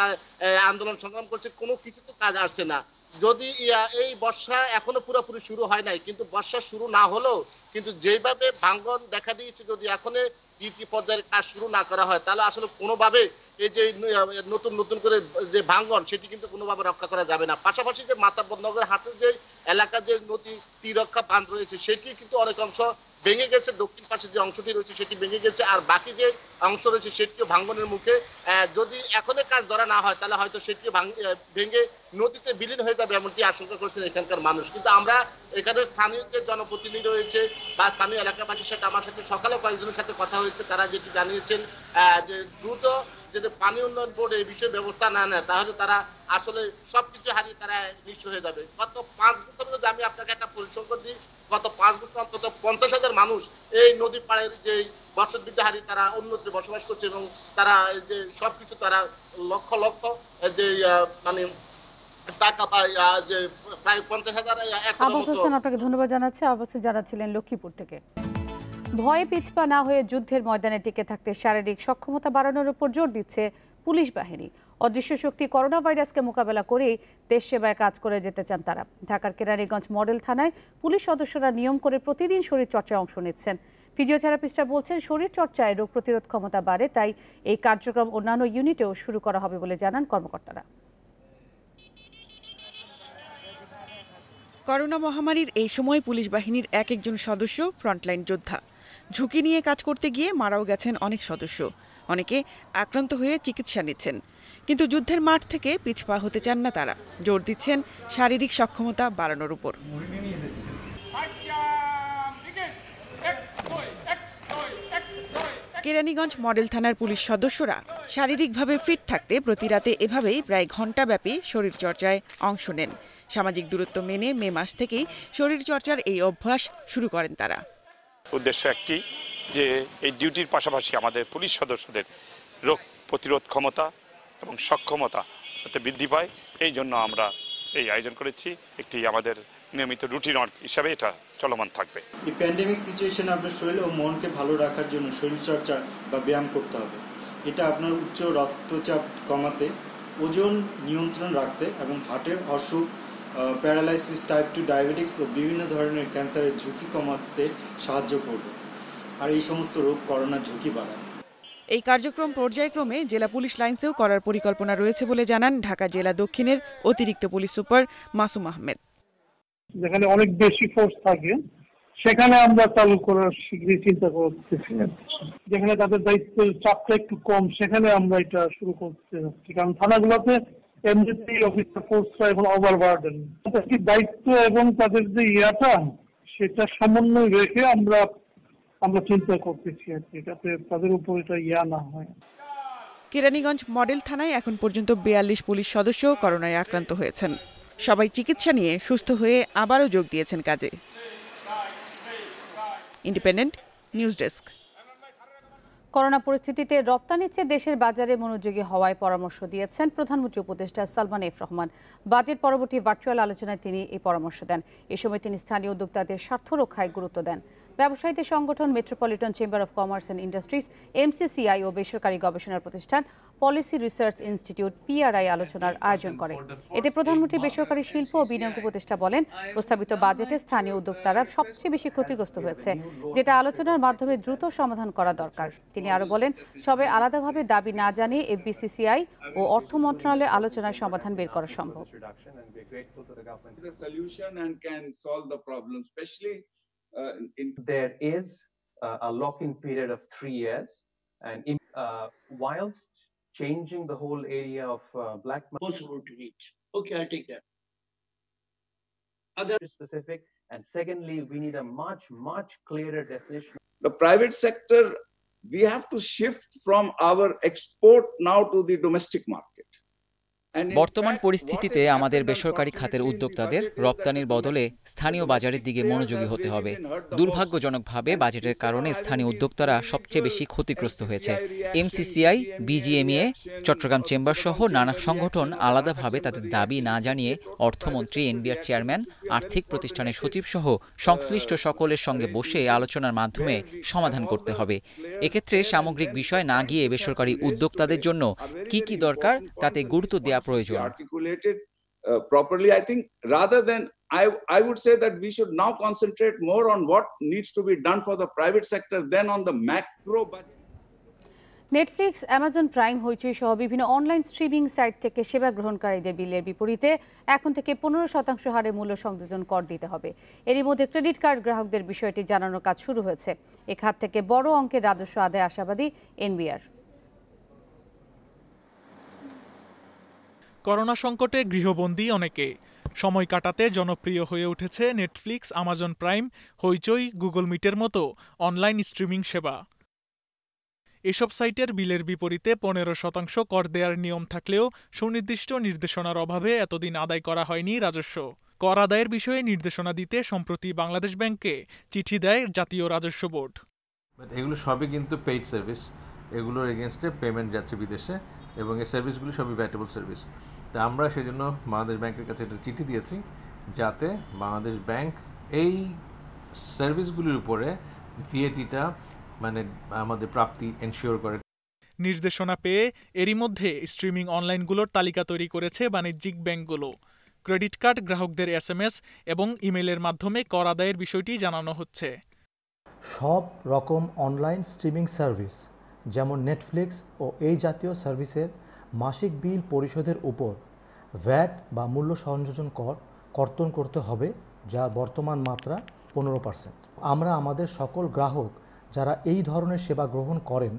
আন্দোলন সংগ্রাম করছে, কোনো কিছুতে কাজ আসছে না। যদি এই বর্ষা এখনো পুরোপুরি শুরু হয় নাই, কিন্তু বর্ষা শুরু না হলেও কিন্তু যেভাবে ভাঙন দেখা দিয়েছে, যদি এখনো দ্বিতীয় পর্যায়ের কাজ শুরু না করা হয় তাহলে আসলে কোনোভাবে এই যে নতুন করে যে ভাঙন সেটি কিন্তু কোনোভাবে রক্ষা করা যাবে না। পাশাপাশি যে মাতাব্বরনগর হাটের যে এলাকা যে নদী তীররক্ষা বাঁধ রয়েছে সেটি কিন্তু অনেক অংশ ভেঙে গেছে, দক্ষিণ পাশে যে অংশটি রয়েছে সেটি ভেঙে গেছে, আর বাকি যে অংশ রয়েছে সেটিও ভাঙনের মুখে। যদি এখনই কাজ ধরা না হয় তাহলে হয়তো সেটিও ভেঙে নদীতে বিলীন হয়ে যাবে, এমনটি আশঙ্কা করছেন এখানকার মানুষ। কিন্তু আমরা এখানে স্থানীয় যে জনপ্রতিনিধি রয়েছে বা স্থানীয় এলাকাবাসীর সাথে আমার সাথে সকালে কয়েকজনের সাথে কথা হয়েছে, তারা যেটি জানিয়েছেন যে দ্রুত যদি পানি উন্নয়ন বোর্ড এই বিষয়ে ব্যবস্থা না নেয় তাহলে তারা আসলে সবকিছু হারিয়ে তারা নিঃস্ব হয়ে যাবে। গত 5 বছর যদি আমি আপনাকে একটা পরিসংখ্যান দিই, গত 5 বছর অন্তত 50,000 মানুষ এই নদী পাড়ের যে বসতভিটা হারিয়ে তারা অন্যত্র বসবাস করছে এবং তারা যে সবকিছু তারা লক্ষ লক্ষ যে মানে টাকা পায়, যে প্রায় 50,000। আব্বাস হোসেন, আপনাকে ধন্যবাদ জানাচ্ছি। আব্বাস জানাচ্ছিলেন লক্ষ্মীপুর থেকে। ভয়ে পিছপা না হয়ে যুদ্ধের ময়দানে টিকে থাকতে শারীরিক সক্ষমতা বাড়ানোর উপর জোর দিচ্ছে পুলিশ বাহিনী। অদৃশ্য শক্তি করোনা ভাইরাসকে মোকাবেলা করেই দেশ সেবায় কাজ করে যেতে চান তারা। ঢাকার কেরানীগঞ্জ মডেল থানায় পুলিশ সদস্যরা নিয়ম করে প্রতিদিন শরীরচর্চায় অংশ নিচ্ছেন। ফিজিওথেরাপিস্টরা বলছেন শরীরচর্চায় রোগ প্রতিরোধ ক্ষমতা বাড়ে, তাই এই কার্যক্রম অন্যান্য ইউনিটেও শুরু করা হবে বলে জানান কর্মকর্তারা। করোনা মহামারীর এই সময় পুলিশ বাহিনীর একজন সদস্য ফ্রন্টলাইন যোদ্ধা। ঝুঁকি নিয়ে কাজ করতে গিয়ে মারাও গেছেন অনেক সদস্য, অনেকে আক্রান্ত হয়ে চিকিৎসা নিচ্ছেন। কিন্তু যুদ্ধের মাঠ থেকে পিছপা হতে চান না তারা, জোর দিচ্ছেন শারীরিক সক্ষমতা বাড়ানোর উপর। কেরানীগঞ্জ মডেল থানার পুলিশ সদস্যরা শারীরিকভাবে ফিট থাকতে প্রতি রাতে এভাবেই প্রায় ঘণ্টাব্যাপী শরীরচর্চায় অংশ নেন। সামাজিক দূরত্ব মেনে মে মাস থেকেই শরীরচর্চার এই অভ্যাস শুরু করেন তারা। উদ্দেশ্য একটি, যে এই ডিউটির পাশাপাশি আমাদের পুলিশ সদস্যদের রোগ প্রতিরোধ ক্ষমতা এবং সক্ষমতা যাতে বৃদ্ধি পায়, এই জন্য আমরা এই আয়োজন করেছি। একটি আমাদের নিয়মিত রুটিন হিসাবে এটা চলমান থাকবে। এই প্যান্ডেমিক সিচুয়েশনে আপনার শরীর ও মনকে ভালো রাখার জন্য শরীরচর্চা বা ব্যায়াম করতে হবে। এটা আপনার উচ্চ রক্তচাপ কমাতে, ওজন নিয়ন্ত্রণ রাখতে এবং হার্টের অসুখ, প্যারালাইসিস, টাইপ 2 ডায়াবেটিক্স ও বিভিন্ন ধরনের ক্যান্সারের ঝুঁকি কমাতে সাহায্য করবে। আর এই সমস্ত রোগ করোনার ঝুঁকি বাড়ায়। এই কার্যক্রম পর্যায়ক্রমে জেলা পুলিশ লাইন্সেও করার পরিকল্পনা রয়েছে বলে জানান ঢাকা জেলা দক্ষিণের অতিরিক্ত পুলিশ সুপার মাসুম আহমেদ। যেখানে অনেক বেশি ফোর্স থাকে সেখানে আমরা চালু করার শীঘ্রই চিন্তা করতেছি। যেখানে তাদের দায়িত্বের চাপটা একটু কম সেখানে আমরা এটা শুরু করতে যাচ্ছি, কারণ থানাগুলোতে এমনিতেই অফিসার ফোর্সটা এখন ওভারবার্ডেন। তাদের দায়িত্ব এবং তাদের যে ইয়াটা সেটা সমন্বয় রেখে আমরা চিন্তা করতেছি আর কি, যাতে তাদের উপর এটা ইয়া না হয়। কেরানীগঞ্জ মডেল থানায় এখন পর্যন্ত 42 পুলিশ সদস্য করোনায় আক্রান্ত হয়েছেন। সবাই চিকিৎসা নিয়ে সুস্থ হয়ে আবারও যোগ দিয়েছেন কাজে। Independent news desk. করোনা পরিস্থিতিতে রপ্তানির চেয়ে দেশের বাজারে মনোযোগী হওয়ায় পরামর্শ দিয়েছেন প্রধানমন্ত্রী উপদেষ্টা সালমান এফ রহমান। বাজেট পরবর্তী ভার্চুয়াল আলোচনায় তিনি এই পরামর্শ দেন। এ সময় তিনি স্থানীয় উদ্যোক্তাদের স্বার্থ রক্ষায় গুরুত্ব দেন। ব্যবসায়ীদের সংগঠন metropolitan chamber of commerce and industries, MCCI ও বেসরকারি গবেষণা প্রতিষ্ঠান পলিসি রিসার্চ ইনস্টিটিউট পিআরআই আলোচনার আয়োজন করে। এতে প্রধানমন্ত্রী বেসরকারি শিল্প ও বিনিয়োগ উপদেষ্টা বলেন, প্রস্তাবিত বাজেটে স্থানীয় উদ্যোক্তারা সবচেয়ে বেশি ক্ষতিগ্রস্ত হয়েছে, যেটা আলোচনার মাধ্যমে দ্রুত সমাধান করা দরকার। তিনি আরো বলেন, সবাই আলাদাভাবে দাবি না জানিয়ে এফবিসিসিআই ও অর্থ মন্ত্রণালয়ের আলোচনায় সমাধান বের করা সম্ভব। There is a lock-in period of 3 years, and whilst changing the whole area of black market, possible to reach. Okay, I'll take that. Other specific, and secondly, we need a much clearer definition. The private sector, we have to shift from our export now to the domestic market. বর্তমান পরিস্থিতিতে আমাদের বেসরকারি খাতের উদ্যোক্তাদের রপ্তানির বদলে স্থানীয় বাজারের দিকে মনোযোগী হতে হবে। দুর্ভাগ্যজনকভাবে বাজেটের কারণে স্থানীয় উদ্যোক্তারা সবচেয়ে বেশি ক্ষতিগ্রস্ত হয়েছে। এমসিসিআই, বিজিএমইএ, চট্টগ্রাম চেম্বার সহ নানা সংগঠন আলাদাভাবে তাদের দাবি না জানিয়ে অর্থমন্ত্রী, এনবিআর চেয়ারম্যান, আর্থিক প্রতিষ্ঠানের সচিব সহ সংশ্লিষ্ট সকলের সঙ্গে বসে আলোচনার মাধ্যমে সমাধান করতে হবে। এক্ষেত্রে সামগ্রিক বিষয় না গিয়ে বেসরকারি উদ্যোক্তাদের জন্য কি দরকার তাতে গুরুত্ব দেওয়া প্রয়োজন। Articulated properly, I think, rather than I would say that we should now concentrate more on what needs to be done for the private sector than on the macro budget. Netflix, Amazon prime, হইচই সহ বিভিন্ন অনলাইন স্ট্রিমিং সাইট থেকে সেবা গ্রহণকারীদের বিলের বিপরীতে এখন থেকে 15% হারে মূল্য সংযোজন কর দিতে হবে। এরই মধ্যে ক্রেডিট কার্ড গ্রাহকদের বিষয়টি জানানোর কাজ শুরু হয়েছে। এ খাত থেকে বড় অঙ্কের রাজস্ব আদায় আশাবাদী এনবিআর। করোনা সংকটে গৃহবন্দী অনেকে। সময় কাটাতে জনপ্রিয় হয়ে উঠেছে নেটফ্লিক্স, অ্যামাজন প্রাইম, হইচই, গুগল মিটের মতো অনলাইন স্ট্রিমিং সেবা। এসব সাইটের বিলের বিপরীতে 15% কর দেওয়ার নিয়ম থাকলেও সুনির্দিষ্ট নির্দেশনার অভাবে এতদিন আদায় করা হয়নি রাজস্ব। কর আদায়ের বিষয়ে নির্দেশনা দিতে সম্প্রতি বাংলাদেশ ব্যাংককে চিঠি দেয় জাতীয় রাজস্ব বোর্ড। এগুলো সবই কিন্তু পেইড সার্ভিস, এগুলোর এগেনস্টে পেমেন্ট যাচ্ছে বিদেশে এবং এই সার্ভিসগুলো সবই ভ্যাটেবল সার্ভিস। তা আমরা সেই জন্য বাংলাদেশ ব্যাংকের কাছে একটা চিঠি দিয়েছি যাতে বাংলাদেশ ব্যাংক এই সার্ভিসগুলির উপরে ভিএটিটা মানে আমাদের প্রাপ্তি এনশিওর করে। নির্দেশনা পেয়ে এরই মধ্যে স্ট্রিমিং অনলাইনগুলোর তালিকা তৈরি করেছে বাণিজ্যিক ব্যাংকগুলো। ক্রেডিট কার্ড গ্রাহকদের এসএমএস এবং ইমেইলের মাধ্যমে কর আদায়ের বিষয়টি জানানো হচ্ছে। সব রকম অনলাইন স্ট্রিমিং সার্ভিস যেমন নেটফ্লিক্স ও এই জাতীয় সার্ভিসের মাসিক বিল পরিশোধের উপর ভ্যাট বা মূল্য সংযোজন কর কর্তন করতে হবে, যার বর্তমান মাত্রা 15%। আমরা আমাদের সকল গ্রাহক যারা এই ধরনের সেবা গ্রহণ করেন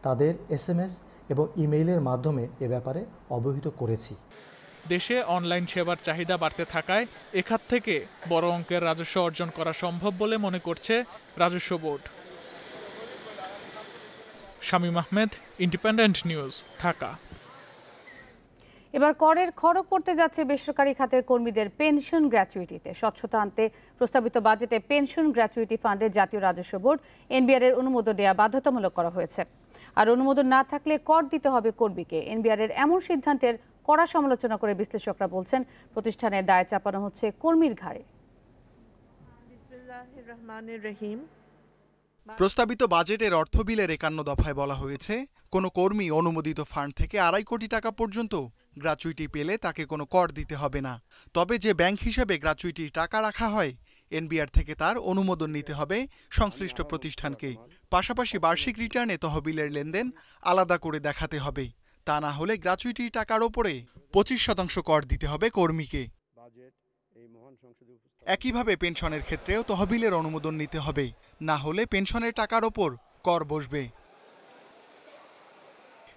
তাদের এসএমএস এবং ইমেইলের মাধ্যমে এ ব্যাপারে অবহিত করেছি। দেশে অনলাইন সেবার চাহিদা বাড়তে থাকায় এখাত থেকে বড় অঙ্কের রাজস্ব অর্জন করা সম্ভব বলে মনে করছে রাজস্ব board. Shamim Ahmed, independent news, Dhaka. এবার করের খড়গ পড়তে যাচ্ছে বেসরকারি খাতের কর্মীদের পেনশন গ্র্যাচুইটিতে। স্বচ্ছতা আনতে প্রস্তাবিত বাজেটে পেনশন গ্র্যাচুইটি ফান্ডে জাতীয় রাজস্ব বোর্ড এনবিআর এর অনুমোদন দেওয়া বাধ্যতামূলক করা হয়েছে। আর অনুমোদন না থাকলে কর দিতে হবে কর্মীকে। এনবিআর এর এমন সিদ্ধান্তের কড়া সমালোচনা করে বিশ্লেষকরা বলছেন প্রতিষ্ঠানের দায় চাপানো হচ্ছে কর্মীর ঘাড়ে। প্রস্তাবিত বাজেটের অর্থ বিলের ৫১ দফায় বলা হয়েছে, কোনো কর্মী অনুমোদিত ফান্ড থেকে ২.৫ কোটি টাকা পর্যন্ত গ্র্যাচুইটি পেলে তাকে কোনো কর দিতে হবে না। তবে যে ব্যাংক হিসেবে গ্র্যাচুইটির টাকা রাখা হয়, এনবিআর থেকে তার অনুমোদন নিতে হবে সংশ্লিষ্ট প্রতিষ্ঠানকে। পাশাপাশি বার্ষিক রিটার্নে তহবিলের লেনদেন আলাদা করে দেখাতে হবে। তা না হলে গ্র্যাচুইটির টাকার ওপরে ২৫% কর দিতে হবে কর্মীকে। একইভাবে পেনশনের ক্ষেত্রেও তহবিলের অনুমোদন নিতে হবে, না হলে পেনশনের টাকার ওপর কর বসবে।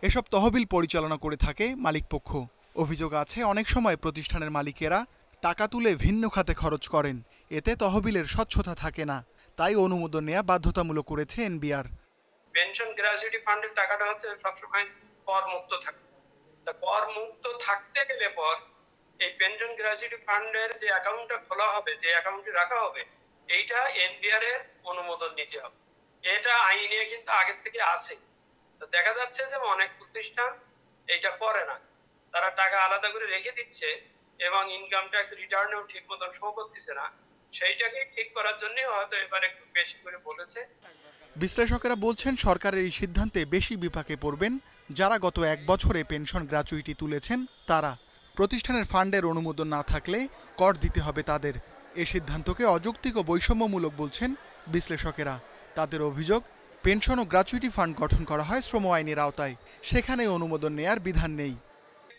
এসব তহবিল পরিচালনা করে থাকে মালিকপক্ষ। অভিযোগ আছে অনেক সময় প্রতিষ্ঠানের মালিকেরা টাকা তুলে ভিন্ন খাতে খরচ করেন, এতে তহবিলের স্বচ্ছতা থাকে না। তাই অনুমোদন নেওয়া বাধ্যতামূলক করেছে এনবিআর। পেনশন গ্র্যাচুইটি ফান্ডের টাকাটা হচ্ছে সবসময় কর মুক্ত থাকে। তা কর মুক্ত থাকতে গেলে পর এই পেনশন গ্র্যাচুইটি ফান্ডের যে অ্যাকাউন্টটা খোলা হবে, যে অ্যাকাউন্টে রাখা হবে, এইটা এনবিআর এর অনুমোদন নিতে হবে। এটা আইনে কিন্তু আগে থেকে আছে। তো দেখা যাচ্ছে যে অনেক প্রতিষ্ঠান এইটা করে না, তারা টাকা আলাদা করে রেখে দিচ্ছে এবং ইনকাম ট্যাক্স রিটার্নেও ঠিক মতন শো করতেছে না। সেইটাকে ঠিক করার জন্য হয়তো এবার একটু বেশি করে বলেছে। বিশ্লেষকেরা বলছেন, সরকারের এই সিদ্ধান্তে বেশি বিপাকে পড়বেন যারা গত ১ বছরে পেনশন গ্র্যাচুইটি তুলেছেন তারা। প্রতিষ্ঠানের ফান্ডের অনুমোদন না থাকলে কর দিতে হবে তাদের। এ সিদ্ধান্তকে অযৌক্তিক ও বৈষম্যমূলক বলছেন বিশ্লেষকেরা। তাদের অভিযোগ, পেনশন ও গ্র্যাচুইটি ফান্ড গঠন করা হয় শ্রম আইনের আওতায়, সেখানে অনুমোদন নেয়ার বিধান নেই।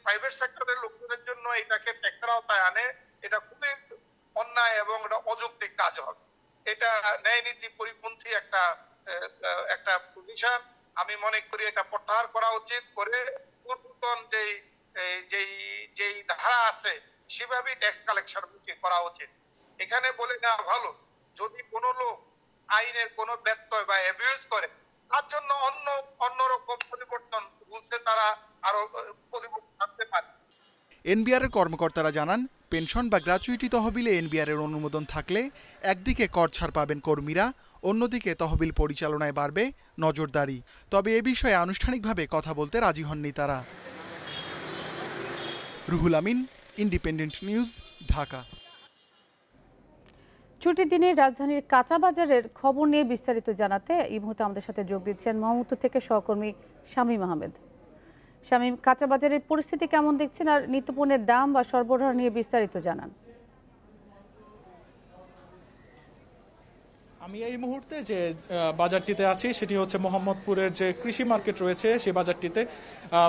প্রাইভেট সেক্টরের লোকজনের জন্য এটাকে ট্যাক্সের আওতায় আনে, এটা খুবই অন্যায় এবং এটা অযৌক্তিক কাজ হবে। এটা ন্যায় নীতি পরিপন্থী একটা পজিশন। আমি মনে করি এটা প্রত্যাহার করা উচিত, করে পূর্বতন যেই ধারা আছে সেভাবেই ট্যাক্স কালেকশন করা উচিত। এখানে বলে নেওয়া ভালো, যদি কোনো লোক আইনের কোনো ব্যত্যয় বা অ্যাবিউজ করে, তার জন্য অন্যরকম পরিবর্তন বলছে, তারা আরো পরিবর্তন আনতে পারে। এনবিআর এর কর্মকর্তারা জানান, পেনশন বা গ্র্যাচুইটি তহবিলে এনবিআর এর অনুমোদন থাকলে একদিকে কর ছাড় পাবেন কর্মীরা, অন্যদিকে তহবিল পরিচালনায় বাড়বে নজরদারি। তবে এ বিষয়ে আনুষ্ঠানিকভাবে কথা বলতে রাজি হননি তারা। Ruhul Amin, independent news, Dhaka. ছুটির দিনে রাজধানীর কাঁচা বাজারের খবর নিয়ে বিস্তারিত জানাতে এই মুহূর্তে আমাদের সাথে যোগ দিচ্ছেন মোহাম্মদপুর থেকে সহকর্মী শামীম আহমেদ। শামীম, কাঁচা বাজারের পরিস্থিতি কেমন দেখছেন আর নিত্যপণ্যের দাম বা সরবরাহ নিয়ে বিস্তারিত জানান। আমি এই মুহূর্তে যে বাজারটিতে আছি সেটি হচ্ছে মোহাম্মদপুরের যে কৃষি মার্কেট রয়েছে সেই বাজারটিতে।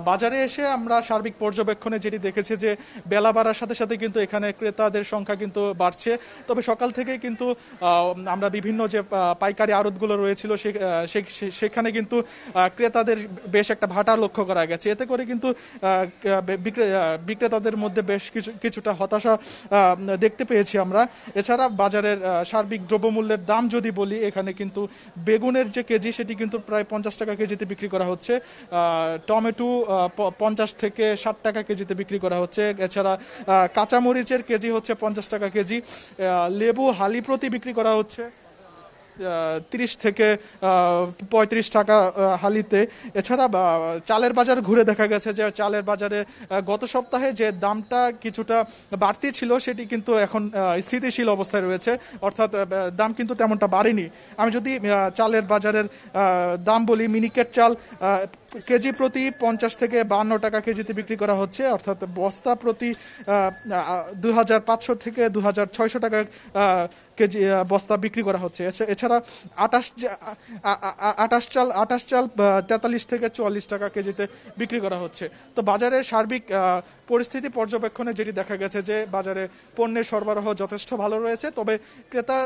বাজারে এসে আমরা সার্বিক পর্যবেক্ষণে যেটি দেখেছি যে বেলা বাড়ার সাথে সাথে কিন্তু এখানে ক্রেতাদের সংখ্যা কিন্তু বাড়ছে। তবে সকাল থেকে কিন্তু আমরা বিভিন্ন যে পাইকারি আড়তগুলো রয়েছিল সেখানে কিন্তু ক্রেতাদের বেশ একটা ভাটা লক্ষ্য করা গেছে। এতে করে কিন্তু বিক্রেতাদের মধ্যে বেশ কিছুটা হতাশা দেখতে পেয়েছি আমরা। এছাড়া বাজারের সার্বিক দ্রব্যমূল্যের দাম যদি বলি, এখানে কিন্তু বেগুনের যে কেজি সেটি কিন্তু প্রায় 50 টাকা কেজিতে বিক্রি করা হচ্ছে, টমেটো 50 থেকে 60 টাকা কেজিতে বিক্রি করা হচ্ছে। এছাড়া কাঁচামরিচের কেজি হচ্ছে 50 টাকা কেজি, লেবু হালি প্রতি বিক্রি করা হচ্ছে 30 থেকে 35 টাকা হালিতে। এছাড়া চালের বাজার ঘুরে দেখা গেছে যে চালের বাজারে গত সপ্তাহে যে দামটা কিছুটা বাড়তি ছিল সেটি কিন্তু এখন স্থিতিশীল অবস্থায় রয়েছে, অর্থাৎ দাম কিন্তু তেমনটা বাড়েনি। আমি যদি চালের বাজারের দাম বলি, মিনিকেট চাল কেজি প্রতি 50 থেকে 52 টাকা কেজিতে বিক্রি করা হচ্ছে, অর্থাৎ বস্তা প্রতি 2500 থেকে 2600 টাকা কেজি বস্তা বিক্রি করা হচ্ছে। এছাড়া আটাশ চাল 43 থেকে 44 টাকা কেজিতে বিক্রি করা হচ্ছে। তো বাজারের সার্বিক পরিস্থিতি পর্যবেক্ষণে যেটি দেখা গেছে যে বাজারে পণ্যের সরবরাহ যথেষ্ট ভালো রয়েছে। তবে ক্রেতা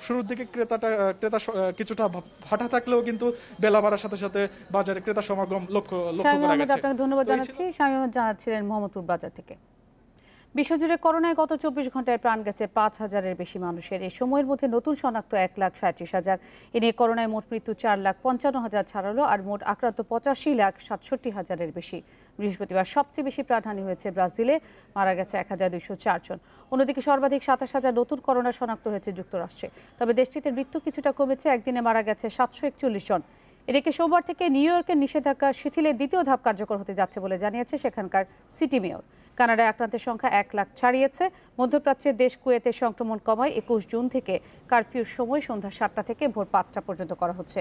শুরুর দিকে ক্রেতা কিছুটা ভাটা থাকলেও কিন্তু বেলা বাড়ার সাথে সাথে বাজারে ক্রেতা সমাগম লক্ষ্য করা গেছে। আপনাকে ধন্যবাদ জানাচ্ছি। শামীম আহমেদ জানাচ্ছিলেন মোহাম্মদপুর বাজার থেকে। বিশ্বজুড়ে করোনায় গত 24 ঘন্টায় প্রাণ গেছে 5000-এর বেশি মানুষের। এই সময়ের মধ্যে নতুন শনাক্ত 1,37,000। এ নিয়ে করোনায় মোট মৃত্যু 4,55,000 ছাড়ালো, আর মোট আক্রান্ত 85,67,000-এর বেশি। বৃহস্পতিবার সবচেয়ে বেশি প্রাণহানি হয়েছে ব্রাজিলে, মারা গেছে 1204 জন। অন্যদিকে সর্বাধিক 27,000 নতুন করোনা শনাক্ত হয়েছে যুক্তরাষ্ট্রে। তবে দেশটিতে মৃত্যু কিছুটা কমেছে, একদিনে মারা গেছে 741 জন। এদিকে সোমবার থেকে নিউ ইয়র্কের নিষেধাজ্ঞা শিথিলের দ্বিতীয় ধাপ কার্যকর হতে যাচ্ছে বলে জানিয়েছে সেখানকার সিটি মেয়র। কানাডায় আক্রান্তের সংখ্যা 1 লাখ ছাড়িয়েছে। মধ্যপ্রাচ্যের দেশ কুয়েতের সংক্রমণ কমায় 21 জুন থেকে কারফিউর সময় সন্ধ্যা 7টা থেকে ভোর 5টা পর্যন্ত করা হচ্ছে।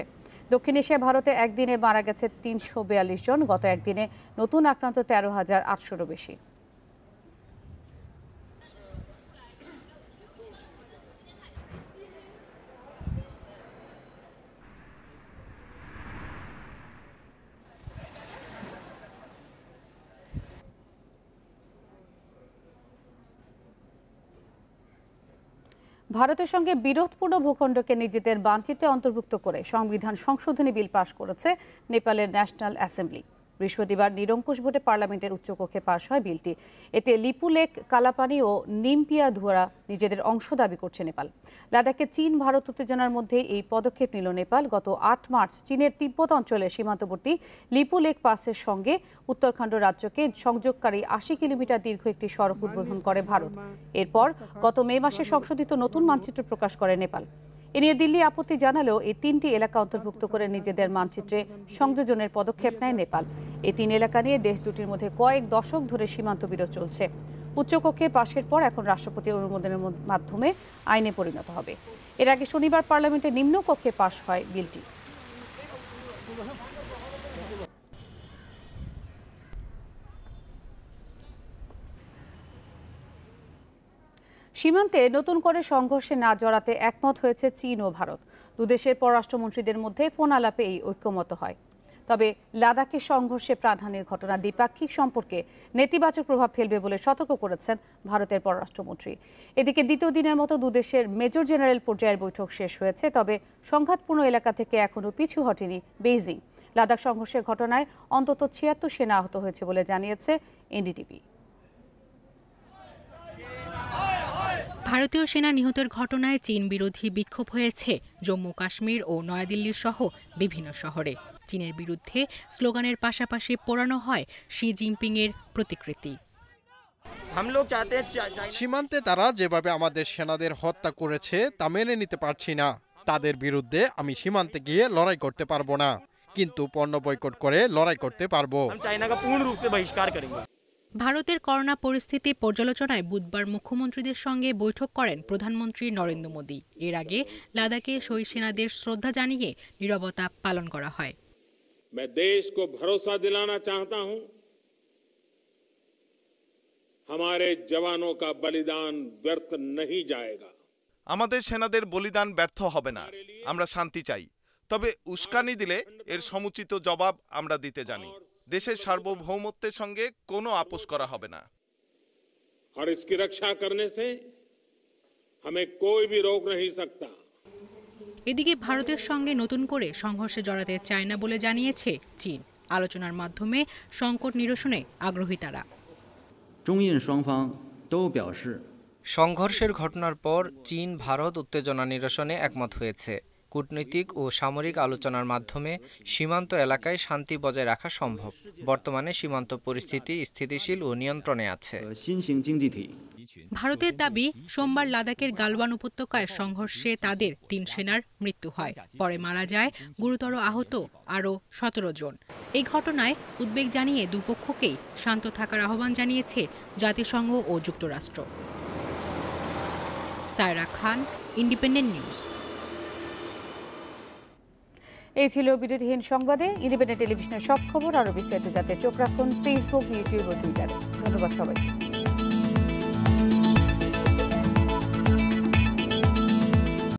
দক্ষিণ এশিয়া ভারতে একদিনে মারা গেছে 342 জন। গত একদিনে নতুন আক্রান্ত 13,800-রও বেশি। ভারতের সঙ্গে বিরোধপূর্ণ ভূখণ্ডকে নিজেদের মানচিত্রে অন্তর্ভুক্ত করে সংবিধান সংশোধনী বিল পাশ করেছে নেপালের ন্যাশনাল অ্যাসেম্বলি। বৃহস্পতিবার নিরঙ্কুশ ভোটে পার্লামেন্টের উচ্চকক্ষে পাশ হয় বিলটি। এতে লিপু লেক, কালাপানি ও নিমপিয়া ধুয়ারা নিজেদের অংশ দাবি করছে নেপাল। লাদাখে চীন ভারত উত্তেজনার মধ্যে এই পদক্ষেপ নিল নেপাল। গত 8 মার্চ চীনের তিব্বত অঞ্চলের সীমান্তবর্তী লিপু লেক পাসের সঙ্গে উত্তরাখণ্ড রাজ্যকে সংযোগকারী 80 কিলোমিটার দীর্ঘ একটি সড়ক উদ্বোধন করে ভারত। এরপর গত মে মাসে সংশোধিত নতুন মানচিত্র প্রকাশ করে নেপাল। এ নিয়ে দিল্লি আপত্তি জানালেও এই 3টি এলাকা অন্তর্ভুক্ত করে নিজেদের মানচিত্রে সংযোজনের পদক্ষেপ নেয় নেপাল। এই 3 এলাকা নিয়ে দেশ দুটির মধ্যে কয়েক দশক ধরে সীমান্ত বিরোধ চলছে। উচ্চকক্ষে পাশের পর এখন রাষ্ট্রপতির অনুমোদনের মাধ্যমে আইনে পরিণত হবে। এর আগে শনিবার পার্লামেন্টের নিম্নকক্ষে পাশ হয় বিলটি। সীমান্তে নতুন করে সংঘর্ষে না জড়াতে একমত হয়েছে চীন ও ভারত। দুদেশের পররাষ্ট্রমন্ত্রীদের মধ্যে ফোন আলাপে এই ঐক্যমত হয়। তবে লাদাখে সংঘর্ষে প্রাণহানির ঘটনা দ্বিপাক্ষিক সম্পর্কে নেতিবাচক প্রভাব ফেলবে বলে সতর্ক করেছেন ভারতের পররাষ্ট্রমন্ত্রী। এদিকে দ্বিতীয় দিনের মতো দুদেশের মেজর জেনারেল পর্যায়ের বৈঠক শেষ হয়েছে। তবে সংঘাতপূর্ণ এলাকা থেকে এখনও পিছু হটেনি বেইজিং। লাদাখ সংঘর্ষের ঘটনায় অন্তত 76 সেনা আহত হয়েছে বলে জানিয়েছে এনডিটিভি। ভারতীয় সেনা নিহতের ঘটনায় চীন বিরোধী বিক্ষোভ হয়েছে জম্মু কাশ্মীর ও নয়াদিল্লি সহ বিভিন্ন শহরে। চীনের বিরুদ্ধে স্লোগানের পাশাপাশি পোড়ানো হয় শি জিনপিং এর প্রতিকৃতি। সীমান্তে তারা যেভাবে আমাদের সেনাদের হত্যা করেছে তা মেনে নিতে পারছি না। তাদের বিরুদ্ধে আমি সীমান্তে গিয়ে লড়াই করতে পারবো না, কিন্তু পণ্য বয়কট করে লড়াই করতে পারবো। ভারতের করোনা পরিস্থিতি পর্যালোচনায় বুধবার মুখ্যমন্ত্রীদের সঙ্গে বৈঠক করেন প্রধানমন্ত্রী নরেন্দ্র মোদী। এর আগে লাদাখে শহীদ সেনাদের শ্রদ্ধা জানিয়ে নীরবতা পালন করা হয়। मैं देश को भरोसा दिलाना चाहता हूं, हमारे जवानों का बलिदान व्यर्थ नहीं जाएगा। আমাদের সেনাদের বলিদান ব্যর্থ হবে না। আমরা শান্তি চাই, তবে উস্কানি দিলে এর সমুচিত জবাব আমরা দিতে জানি। দেশের সার্বভৌমত্বের সঙ্গে কোনো আপোষ করা হবে না। और इसकी रक्षा करने से हमें कोई भी रोक नहीं सकता। এদিকে ভারতের সঙ্গে নতুন করে সংঘর্ষে জড়াতে চায় না বলে জানিয়েছে চীন। আলোচনার মাধ্যমে সংকট নিরসনে আগ্রহী তারা। সংঘর্ষের ঘটনার পর চীন ভারত উত্তেজনা নিরসনে একমত হয়েছে। কূটনৈতিক ও সামরিক আলোচনার মাধ্যমে সীমান্ত এলাকায় শান্তি বজায় রাখা সম্ভব। বর্তমানে সীমান্ত পরিস্থিতি স্থিতিশীল ও নিয়ন্ত্রণে আছে। ভারতের দাবি, সোমবার লাদাখের গালওয়ান উপত্যকায় সংঘর্ষে তাদের 3 সেনার মৃত্যু হয়। পরে মারা যায় গুরুতর আহত আরও 17 জন। এই ঘটনায় উদ্বেগ জানিয়ে দুপক্ষকেই শান্ত থাকার আহ্বান জানিয়েছে জাতিসংঘ ও যুক্তরাষ্ট্র। সায়রা খান, ইন্ডিপেন্ডেন্ট নিউজ। এই ছিল বিরতিহীন সংবাদে। ইন্ডিপেন্ডেন্ট টেলিভিশনের সব খবর আরও বিস্তারিত জানতে চোখ রাখুন ফেসবুক, ইউটিউব ও টুইটারে। ধন্যবাদ সবাইকে।